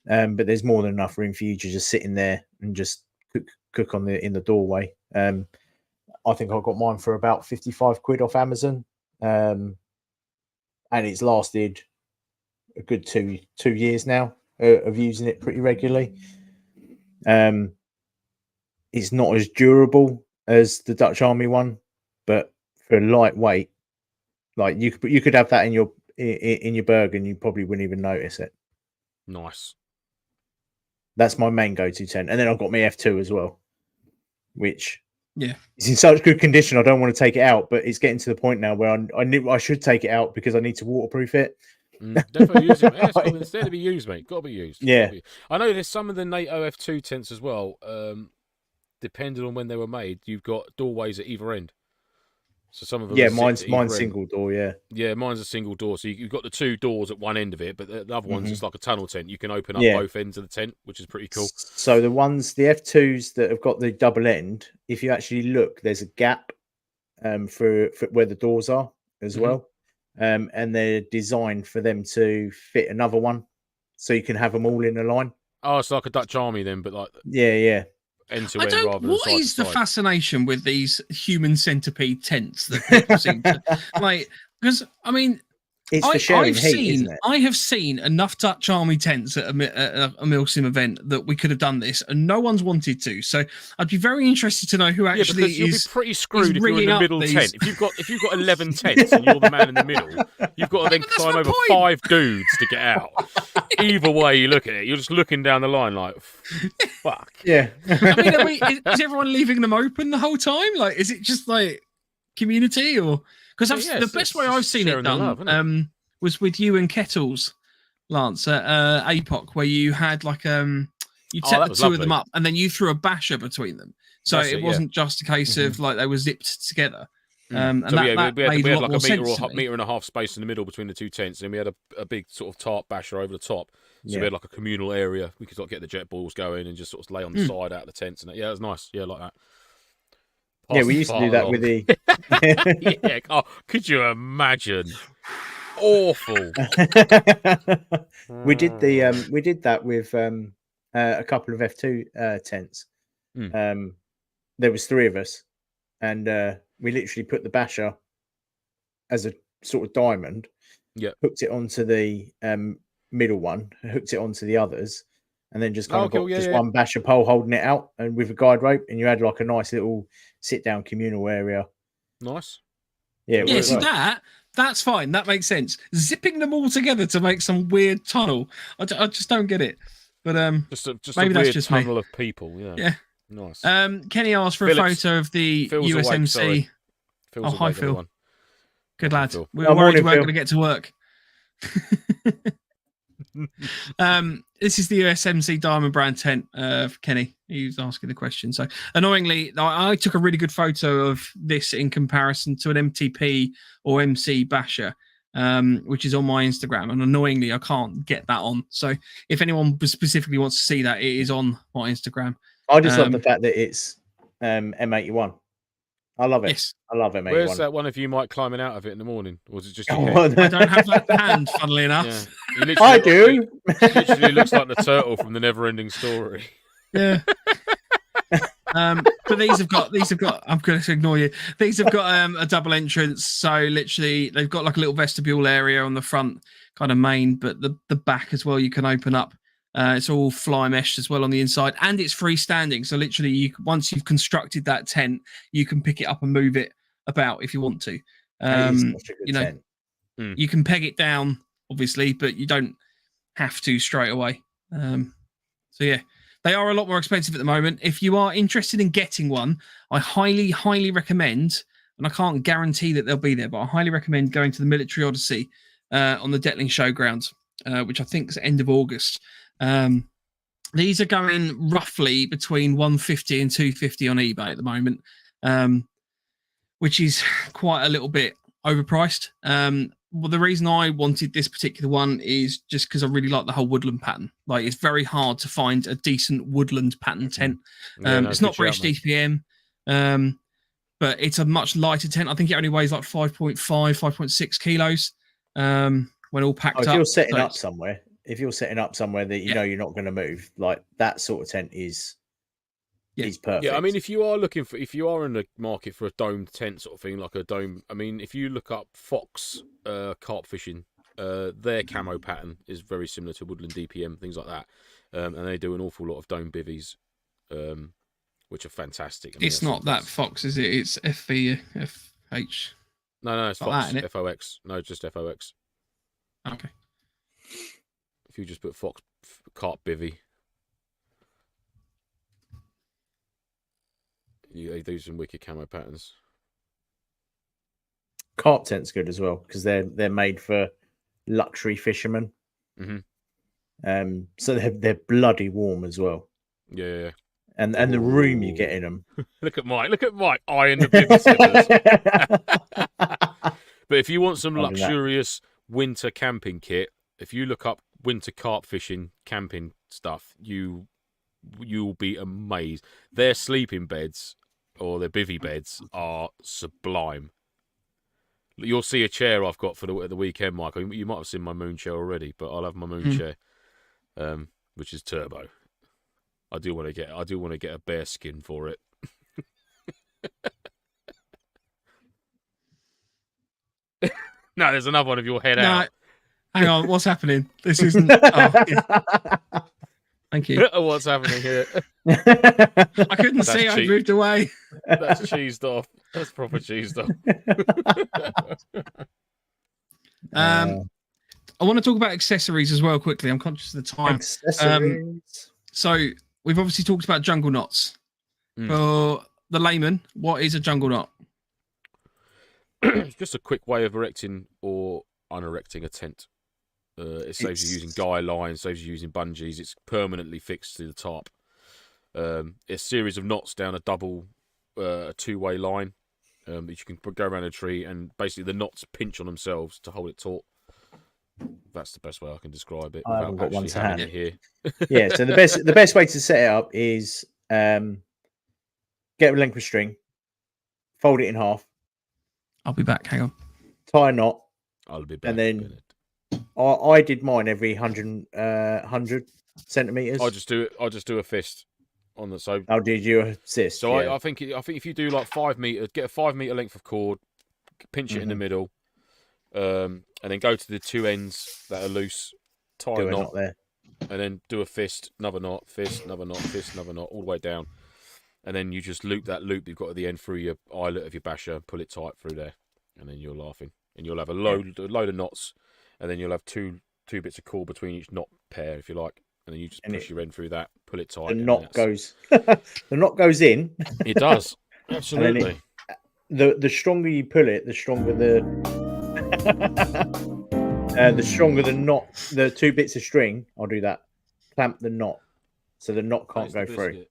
But there's more than enough room for you to just sit in there and just cook in the doorway. I think I got mine for about 55 quid off Amazon. And it's lasted a good two years now of using it pretty regularly. It's not as durable as the Dutch Army one, but for lightweight, like you could have that in your burger and you probably wouldn't even notice it. Nice. That's my main go-to tent, and then I've got my F2 as well, which Yeah. It's in such good condition. I don't want to take it out, but it's getting to the point now where I knew I should take it out because I need to waterproof it. Definitely use it. Yeah, it's there to be used, mate. Got to be used. Yeah. I know there's some of the NATO F2 tents as well. Depending on when they were made, you've got doorways at either end. So some of them. Yeah, mine's single door. Yeah. Yeah, mine's a single door. So you've got the 2 doors at one end of it, but the other one's just like a tunnel tent. You can open up both ends of the tent, which is pretty cool. So the F2s that have got the double end, if you actually look, there's a gap for where the doors are as well. And they're designed for them to fit another one. So you can have them all in a line. Oh, it's like a Dutch army then, but like... Yeah. End to end rather than what side is to the side. fascination with these human centipede tents that people seem to like? Because I mean, it's for sharing heat, isn't it? I have seen enough Dutch army tents at a Milsim event that we could have done this, and no one's wanted to. So I'd be very interested to know who actually you'll be pretty screwed if you're in the middle tent. If you've got 11 tents and you're the man in the middle, you've got to then climb over 5 dudes to get out. Either way you look at it, you're just looking down the line like, fuck. Yeah. I mean, is everyone leaving them open the whole time? Like, is it just like community or? Because the best way I've seen it done was with you and Kettles, Lance, at APOC, where you had like you set the 2 of them up and then you threw a basher between them, so it wasn't just a case of like they were zipped together. And so that we had like a meter and a half space in the middle between the 2 tents, and we had a big sort of tarp basher over the top. So we had like a communal area. We could like get the jet balls going and just sort of lay on the side out of the tents. And it was nice. Yeah, like that. We used to do that with the. Yeah. Oh, could you imagine? Awful. We did that with a couple of F2 tents. There was 3 of us, and we literally put the basher as a sort of diamond. Yeah. Hooked it onto the middle one, hooked it onto the others, and then just kind of got one basher pole holding it out, and with a guide rope, and you had like a nice little sit down communal area. Nice. Yeah. See that's fine. That makes sense. Zipping them all together to make some weird tunnel, I just don't get it. But just maybe a that's weird just tunnel me. of people. Yeah. Nice. Kenny asked for a photo of the USMC. Hi Phil. Good lad. We're worried we weren't going to get to work. This is the USMC Diamond Brand tent for Kenny. He was asking the question. So annoyingly, I took a really good photo of this in comparison to an MTP or MC basher, which is on my Instagram. And annoyingly, I can't get that on. So if anyone specifically wants to see that, it is on my Instagram. I just love the fact that it's M81. I love it. Yes. I love M81. Where's that one of you Mike climbing out of it in the morning? Or is it just I don't have that hand, funnily enough. Yeah. I do. Literally looks like the turtle from the Never-Ending Story. Yeah. But these have got I'm going to ignore you. These have got a double entrance, so literally they've got like a little vestibule area on the front kind of main, but the back as well you can open up. It's all fly meshed as well on the inside, and it's freestanding. So literally, once you've constructed that tent, you can pick it up and move it about if you want to. You can peg it down, obviously, but you don't have to straight away. So yeah, they are a lot more expensive at the moment. If you are interested in getting one, I highly, highly recommend, and I can't guarantee that they'll be there, but I highly recommend going to the Military Odyssey on the Detling Showgrounds, which I think is end of August. These are going roughly between 150 and 250 on eBay at the moment, which is quite a little bit overpriced. Well, the reason I wanted this particular one is just because I really like the whole woodland pattern. Like, it's very hard to find a decent woodland pattern tent. It's not British DPM, but it's a much lighter tent. I think it only weighs like 5.5, 5.6 kilos when all packed up. If you're setting up somewhere, that you know you're not going to move, like that sort of tent is perfect. Yeah, I mean, if you are in the market for a domed tent sort of thing, like a dome, I mean, if you look up Fox carp fishing, their camo pattern is very similar to Woodland DPM, things like that, and they do an awful lot of dome bivvies, which are fantastic. I mean, it's not that Fox, is it? It's FH. No, it's Fox. That, FOX. No, just FOX. Okay. If you just put Fox carp bivvy. They do some wicked camo patterns. Carp tent's good as well because they're made for luxury fishermen. So they're bloody warm as well. Yeah. And the room you get in them. Look at Mike. Look at Mike eyeing the bivvy slippers. But if you want some luxurious winter camping kit, if you look up winter carp fishing camping stuff, you'll be amazed. Their sleeping beds or their bivvy beds are sublime. You'll see a chair I've got for the weekend, Michael. You might have seen my moon chair already, but I'll have my moon chair, which is turbo. I do want to get a bear skin for it. No, there's another one of your head out. Hang on, what's happening? This isn't. Oh, yeah. Thank you. What's happening here? I couldn't see. I moved away. That's cheesed off. That's proper cheesed off. I want to talk about accessories as well quickly. I'm conscious of the time. Accessories. So we've obviously talked about jungle knots. For the layman, what is a jungle knot? It's just a quick way of erecting or unerecting a tent. It saves you using guy lines, saves you using bungees. It's permanently fixed to the top. A series of knots down a two-way line that you can go around a tree, and basically the knots pinch on themselves to hold it taut. That's the best way I can describe it. I haven't got one to hand it here. Yeah, so the best way to set it up is get a length of string, fold it in half. I'll be back. Hang on. Tie a knot. I'll be back. And then I did mine every 100 centimeters. I just do a fist on the so. Oh, did you assist? So yeah. I think if you do like 5 meters, get a 5 meter length of cord, pinch it in the middle, and then go to the two ends that are loose, tie a knot there, and then do a fist, another knot, fist, another knot, fist, another knot, all the way down, and then you just loop that loop you've got at the end through your eyelet of your basher, pull it tight through there, and then you're laughing, and you'll have a load of knots, and then you'll have two bits of cord between each knot pair, if you like, and then you just push your end through that, pull it tight. The knot goes in. It does, absolutely. The stronger you pull it, the stronger the knot. The two bits of string. I'll do that. Clamp the knot, so the knot can't go through.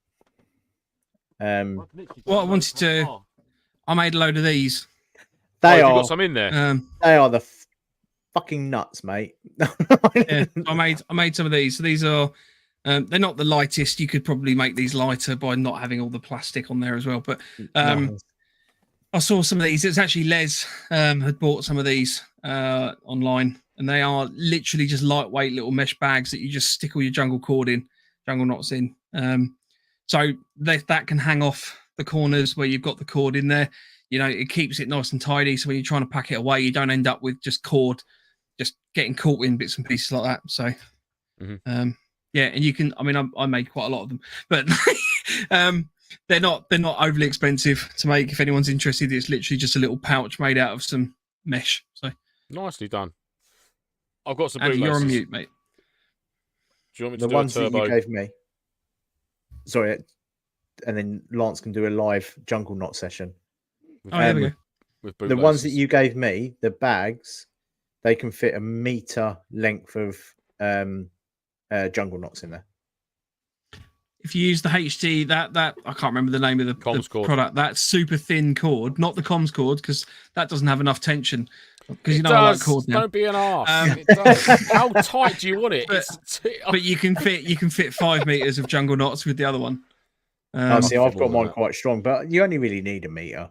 What I wanted to, I made a load of these. They you are. Got some in there. They are the fucking nuts, mate. Yeah, I made some of these. So these are, they're not the lightest. You could probably make these lighter by not having all the plastic on there as well. But I saw some of these. It's actually Les had bought some of these online, and they are literally just lightweight little mesh bags that you just stick all your jungle knots in. So that can hang off the corners where you've got the cord in there. You know, it keeps it nice and tidy. So when you're trying to pack it away, you don't end up with just cord just getting caught in bits and pieces like that. So, yeah, and you can. I mean, I made quite a lot of them, but they're not overly expensive to make. If anyone's interested, it's literally just a little pouch made out of some mesh. So nicely done. I've got some Andy, bootlaces. you're on mute, mate. Do you want me to The do ones a turbo? that you gave me. Sorry, and then Lance can do a live jungle knot session. Oh, there we go. With The ones that you gave me, the bags, they can fit a meter length of jungle knots in there. If you use the HD, that I can't remember the name of the product. That super thin cord, not the comms cord, because that doesn't have enough tension. Because you know I like cord now. Don't be an arse. It does. How tight do you want it? But you can fit 5 meters of jungle knots with the other one. See, I've got mine quite strong, but you only really need a meter.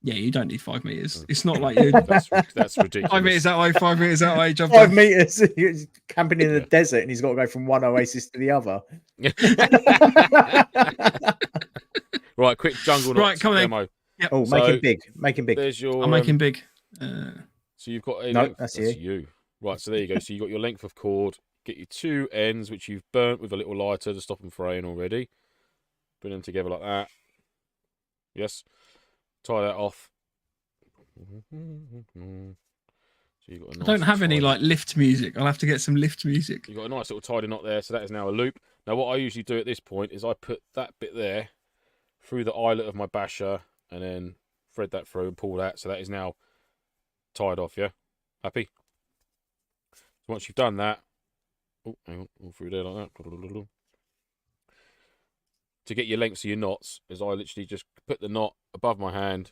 Yeah, you don't need 5 meters. It's not like you. That's ridiculous. 5 meters that way, 5 meters that way. 5 meters. He's camping in the desert, and he's got to go from one oasis to the other. Right, quick jungle knots. Right, come on. Demo. Yep. Oh, make him big. Make him big. There's your. I'm making big. So you've got a no, length. that's you. Right, so there you go. So you got your length of cord. Get your two ends, which you've burnt with a little lighter to stop them fraying already. Bring them together like that. Yes. Tie that off. So you've got a nice I don't have any like lift music. I'll have to get some lift music. You've got a nice little tidy knot there, so that is now a loop. Now what I usually do at this point is I put that bit there through the eyelet of my basher, and then thread that through and pull that. So that is now tied off, yeah? Happy? So once you've done that, oh, hang on, all through there like that. To get your lengths of your knots, is I literally just put the knot above my hand,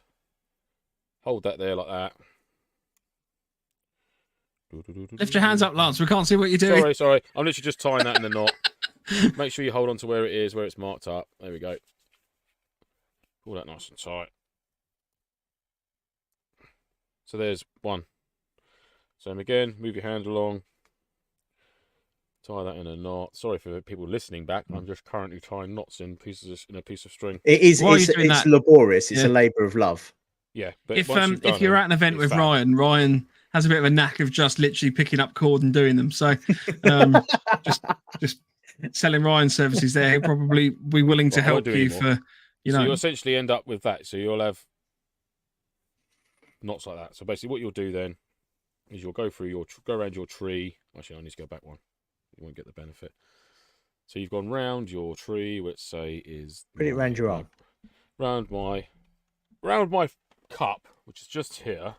hold that there like that. Lift your hands up, Lance. We can't see what you're doing. Sorry. I'm literally just tying that in the knot. Make sure you hold on to where it is, where it's marked up. There we go. Pull that nice and tight. So there's one. Same again. Move your hand along. Tie that in a knot. Sorry for people listening back. I'm just currently tying knots in pieces in a piece of string. It is. It's laborious. It's a labour of love. Yeah. But if you're at an event with Ryan has a bit of a knack of just literally picking up cord and doing them. So just selling Ryan services there. He'll probably be willing to help you for, So you'll essentially end up with that. So you'll have knots like that. So basically what you'll do then is you'll go around your tree. Actually, I need to go back one. You won't get the benefit. So you've gone round your tree, let's say is... Put it round your arm. Round my cup, which is just here.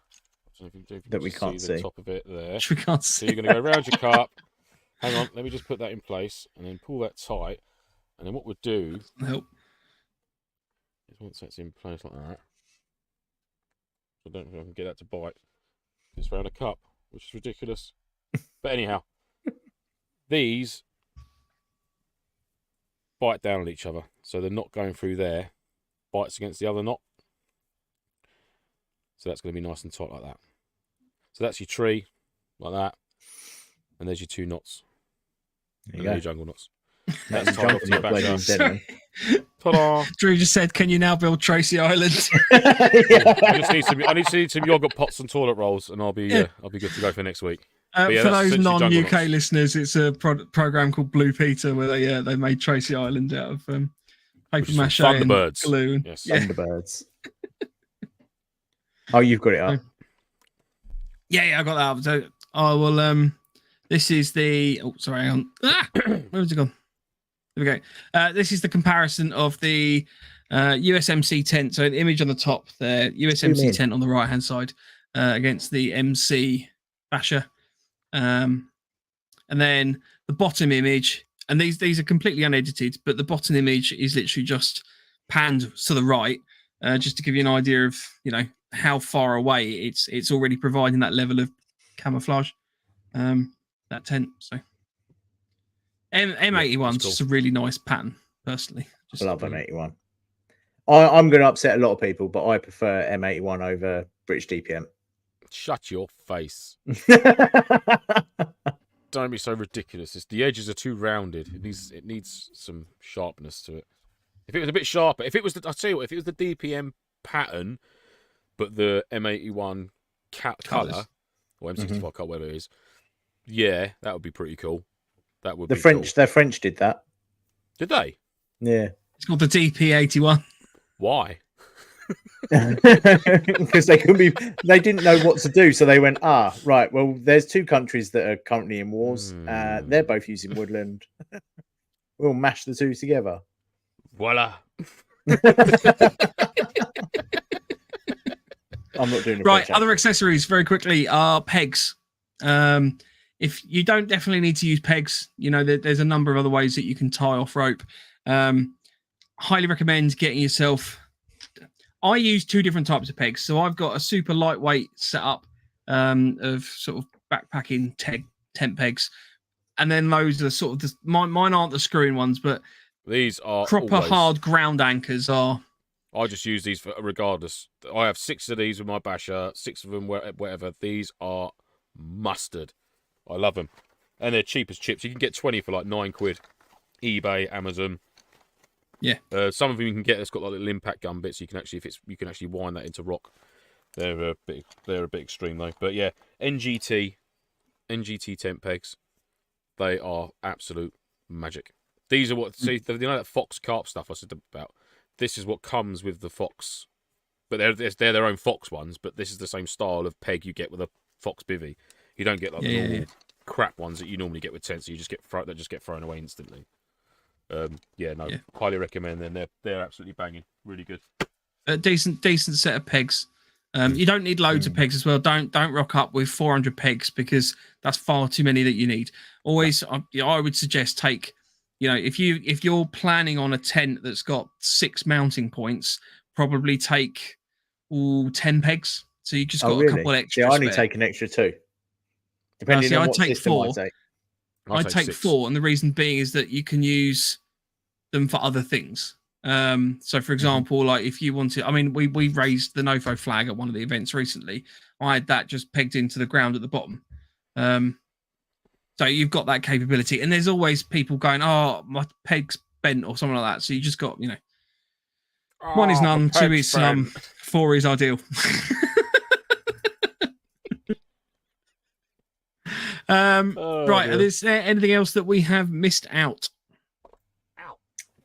That we can't see. The top of it there. Which we can't see. So you're going to go around your cup. Hang on, let me just put that in place and then pull that tight. And then what we'll do is once that's in place like that, I don't know if I can get that to bite. It's around a cup, which is ridiculous. But anyhow, these bite down on each other. So they're not going through there. Bites against the other knot. So that's going to be nice and tight like that. So that's your tree, like that. And there's your two knots. There you go. Your jungle knots. That's tied off to your back. Ta-da! Drew just said, "Can you now build Tracy Island?" I need some yogurt pots and toilet rolls, and I'll be good to go for next week. For those non-UK listeners, it's a program called Blue Peter where they made Tracy Island out of paper mache and glue. And, yes, Thunderbirds. Oh, you've got it up. Yeah, I got that up. So I will. This is the. Oh, sorry, hang on. Where's it gone? There we go. This is the comparison of the USMC tent. So the image on the top there, USMC tent on the right hand side against the MC Basher, and then the bottom image. And these are completely unedited, but the bottom image is literally just panned to the right, just to give you an idea of how far away it's already providing that level of camouflage. That tent. So M81's just a really nice pattern, personally. I love M81. I'm going to upset a lot of people, but I prefer M81 over British DPM. Shut your face. Don't be so ridiculous. The edges are too rounded. It needs some sharpness to it. If it was a bit sharper, I'll tell you what, if it was the DPM pattern, but the M81 colour, or M65 colour, whatever it is, yeah, that would be pretty cool. That would be French. Cool. The French did that. Did they? Yeah. It's called the DP81. Why? Because they didn't know what to do, so they went, right, well, there's two countries that are currently in wars. They're both using woodland. We'll mash the two together. Voila. I'm not doing it. Right, other accessories very quickly are pegs. If you don't definitely need to use pegs, there's a number of other ways that you can tie off rope. Highly recommend getting yourself. I use two different types of pegs. So I've got a super lightweight setup of sort of backpacking tent pegs, and then those are sort of mine aren't the screwing ones, but these are proper hard ground anchors are. I just use these for regardless. I have 6 of these with my basher, 6 of them whatever. These are mustard. I love them, and they're cheap as chips. You can get 20 for like £9. eBay, Amazon. Yeah. Some of them you can get that's got like little impact gun bits. You can actually wind that into rock. They're a bit extreme though. But yeah, NGT tent pegs. They are absolute magic. These are what that Fox carp stuff I said about. This is what comes with the Fox, but they're their own Fox ones. But this is the same style of peg you get with a Fox bivvy. You don't get like the normal crap ones that you normally get with tents. So you just get thrown away instantly. Highly recommend them. They're absolutely banging, really good. A decent set of pegs. You don't need loads of pegs as well. Don't rock up with 400 pegs because that's far too many that you need. Always, I would suggest take, if you're planning on a tent that's got 6 mounting points, probably take 10 pegs. So you just got a couple extra. I only take an extra 2, depending on what system I take. I take 4, and the reason being is that you can use them for other things. So for example, like if you wanted, we raised the NoFo flag at one of the events recently. I had that just pegged into the ground at the bottom. So you've got that capability, and there's always people going, "Oh, my peg's bent" or something like that. So you just got, 1 is none, 2 is 4 is ideal. Right, is there anything else that we have missed out?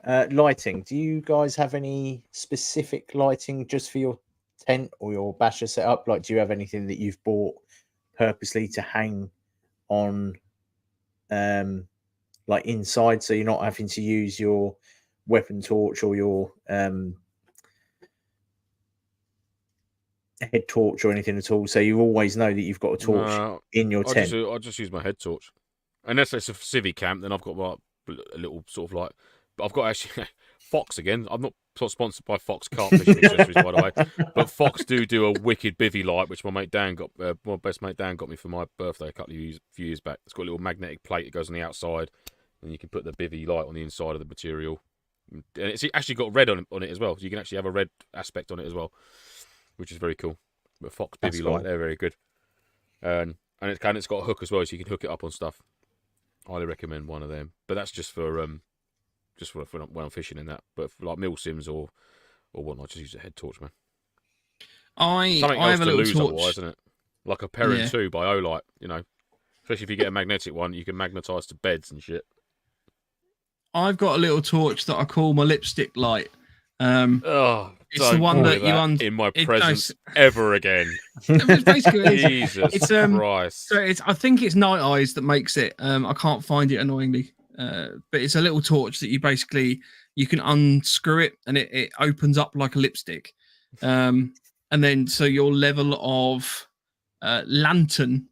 Lighting. Do you guys have any specific lighting just for your tent or your basher setup? Like, do you have anything that you've bought purposely to hang on, like inside, so you're not having to use your weapon torch or your head torch or anything at all? So you always know that you've got a torch in your tent. I just use my head torch, unless it's a civvy camp. Then I've got a little sort of like. But I've got actually Fox again. I'm not sponsored by Fox carp fishing accessories, by the way. But Fox do a wicked bivvy light, which my best mate Dan got me for my birthday a few years back. It's got a little magnetic plate that goes on the outside, and you can put the bivvy light on the inside of the material. And it's actually got red on it as well, so you can actually have a red aspect on it as well, which is very cool. But Fox bivvy light, they're very good. And it's got a hook as well, so you can hook it up on stuff. Highly recommend one of them. But that's just for when I'm fishing in that. But for like mill sims or whatnot, just use a head torch, man. I else have a to little lose torch. otherwise, isn't it? Like a Perrin 2 by Olight, Especially if you get a magnetic one, you can magnetise to beds and shit. I've got a little torch that I call my lipstick light. It's the one that you in my presence ever again. Basically, Jesus Christ! So I think it's Night Eyes that makes it. I can't find it annoyingly, but it's a little torch that you can unscrew it and it opens up like a lipstick, and then so your level of lantern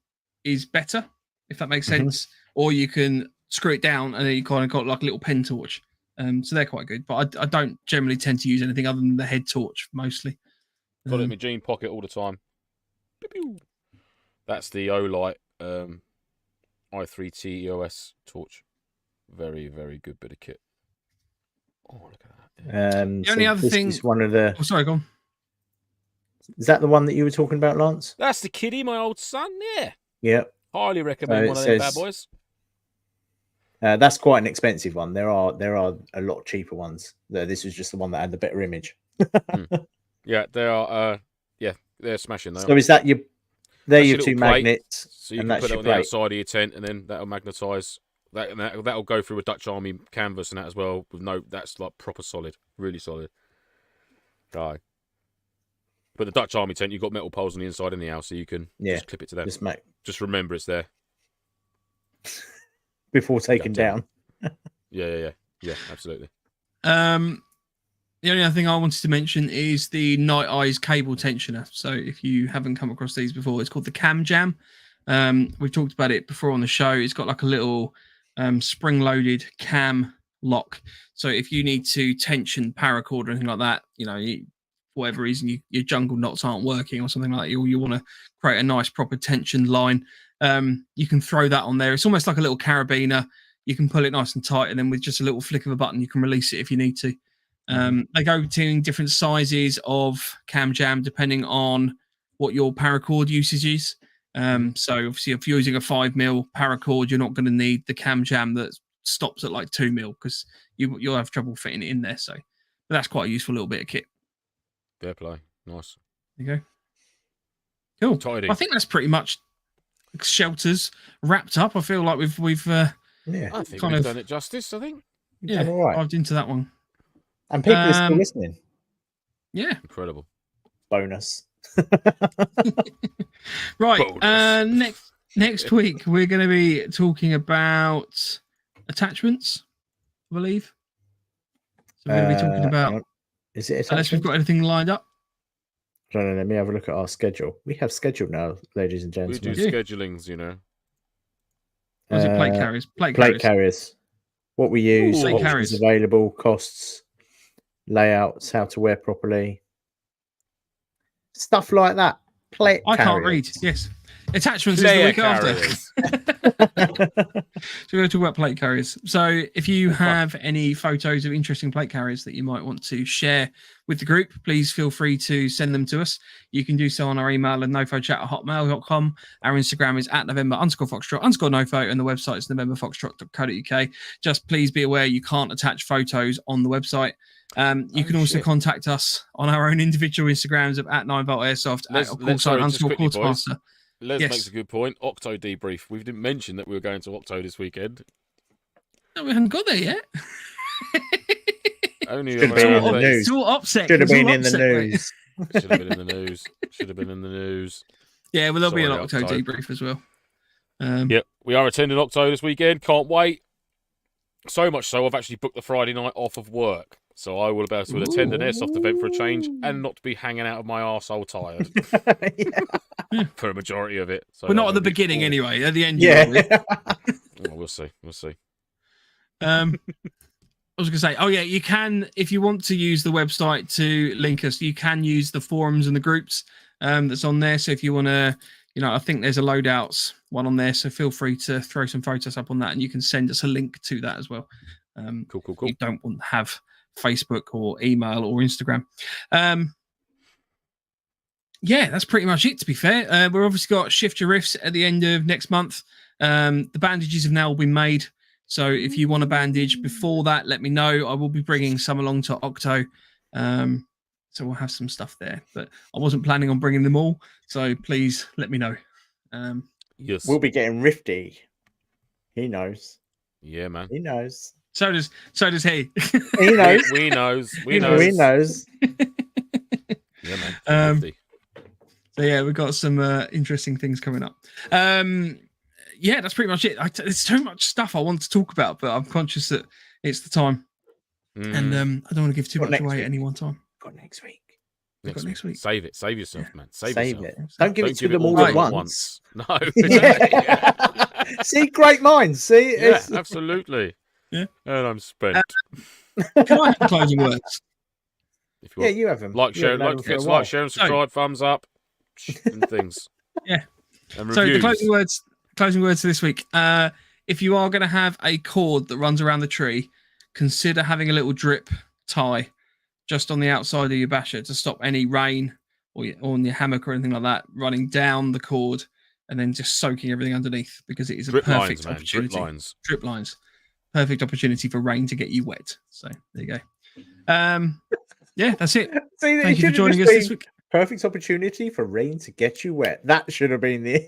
is better, if that makes sense. Or you can screw it down and then you kind of got like a little pen torch. So they're quite good, but I don't generally tend to use anything other than the head torch mostly. Got it in my jean pocket all the time. Pew-pew. That's the Olight i3T EOS torch. Very, very good bit of kit. Oh, look at that. The only other thing is one of the. Oh, sorry, go on. Is that the one that you were talking about, Lance? That's the kiddie, my old son. Yeah. Yep. Highly recommend one of them bad boys. That's quite an expensive one. There are a lot cheaper ones. This was just the one that had the better image. Yeah, they are. They're smashing. So is that They're your 2 magnets, so you can put it on the outside of your tent, and then that'll magnetise. That'll go through a Dutch Army canvas and that as well. That's like proper solid, really solid. But the Dutch Army tent, you've got metal poles on the inside anyhow, so you can just clip it to them. Just remember it's there. Before taken down. Yeah, absolutely. The only other thing I wanted to mention is the Night Eyes cable tensioner. So if you haven't come across these before, it's called the Cam Jam. We've talked about it before on the show. It's got like a little spring-loaded cam lock. So if you need to tension paracord or anything like that, whatever reason your jungle knots aren't working or something like that, you want to create a nice proper tension line, you can throw that on there. It's almost like a little carabiner. You can pull it nice and tight, and then with just a little flick of a button, you can release it if you need to. They go between different sizes of cam jam depending on what your paracord usage is. So obviously, if you're using a 5mm paracord, you're not going to need the cam jam that stops at like 2mm because you'll have trouble fitting it in there. So, but that's quite a useful little bit of kit. Fair play, nice. There you go. Cool. Tidy. I think that's pretty much shelters wrapped up. I feel like we've I think we've done it justice. I think. Yeah, all right. dived into that one. And people are still listening. Yeah. Incredible. Bonus. Right. Bonus. Next week we're going to be talking about attachments, I believe. So we're going to be talking hang about, on. Is it unless we've attachment? got anything lined up. No, let me have a look at our schedule. We have scheduled now, ladies and We gentlemen. do schedulings, you know. Or is it plate carriers? Plate carriers. What we use, Ooh. Plate options carriers. available, costs, layouts, how to wear properly, stuff like that. Plate I can't read. carriers. Yes. Attachments Player is the week after. carriers. So we're going to talk about plate carriers. So if you have any photos of interesting plate carriers that you might want to share with the group, please feel free to send them to us. You can do so on our email at nofochat@hotmail.com. Our Instagram is @November_Foxtrot_NoFo, and the website is novemberfoxtrot.co.uk. Just please be aware you can't attach photos on the website. You can also contact us on our own individual Instagrams of @9voltairsoft, @callsign_quartermaster. Les Yes. makes a good point. Octo debrief. We didn't mention that we were going to Octo this weekend. No, we haven't got there yet. Only Should have been in the news. It's all upset. Should have It's all been in the upset, mate. news. Should have been in the news. Should have been in the news. Yeah, well, there'll be an Sorry, Octo Octo. debrief as well. Yep, we are attending Octo this weekend. Can't wait. So much so, I've actually booked the Friday night off of work. So I will be able to attend an airsoft event for a change and not be hanging out of my arsehole tired for a majority of it. So We're not at that'll the be beginning cool. anyway. At the end, you Yeah. will. Oh, we'll see. We'll see. I was going to say, oh yeah, you can, if you want to use the website to link us, you can use the forums and the groups that's on there. So if you want to, I think there's a loadouts one on there. So feel free to throw some photos up on that, and you can send us a link to that as well. Cool. You don't want to have Facebook or email or Instagram. Yeah, that's pretty much it, to be fair. We've obviously got Shift Your Riffs at the end of next month. The bandages have now been made. So if you want a bandage before that, let me know. I will be bringing some along to Octo. So we'll have some stuff there. But I wasn't planning on bringing them all. So please let me know. Yes. We'll be getting rifty. He knows. Yeah, man. He knows. So does he. He knows. We knows. He knows. Yeah, man. So yeah, we've got some interesting things coming up. Yeah, that's pretty much it. There's too much stuff I want to talk about, but I'm conscious that it's the time, and I don't want to give too much away at any one time. Got next week. Next week. Save it. Save yourself, man. Save yourself. it. Don't give it to them all all at at once. No. Yeah. See, great minds. See, Yeah, it's... absolutely. Yeah. And I'm spent. Can I have closing words? If you yeah, want. you have them. Like, share, You haven't had them for a like, share, and subscribe, thumbs up, and things. Yeah. And So reviews. the closing words for this week. If you are going to have a cord that runs around the tree, consider having a little drip tie just on the outside of your basher to stop any rain or on your hammock or anything like that running down the cord and then just soaking everything underneath, because it is a Drip perfect lines, man. opportunity. Drip lines. Drip lines. Perfect opportunity for rain to get you wet. So there you go. Yeah, that's it. See, Thank you for joining us this week. Perfect opportunity for rain to get you wet. That should have been the.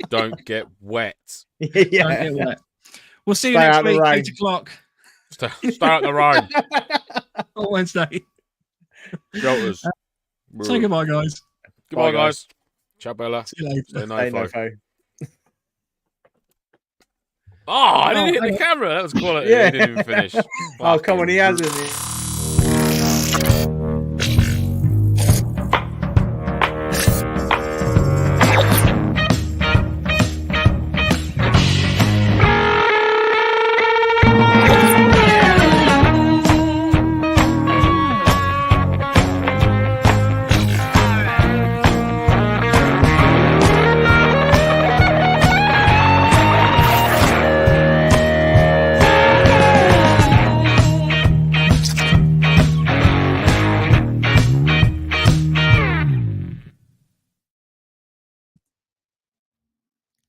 Don't get wet. Don't Yeah. get wet. We'll see you Stay next out of the week, rain. 8 o'clock Stay out the rain. on Wednesday. Shelters. Say goodbye, guys. Goodbye, Bye, guys. Ciao, Bella. See you later. Stay Hey, NoFo. NoFo. Oh, I didn't hit the camera. That was quality. Yeah. He didn't even finish. Oh, come on, he Fucking hasn't.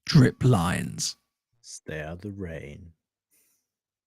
Drip lines. Stay out of the rain.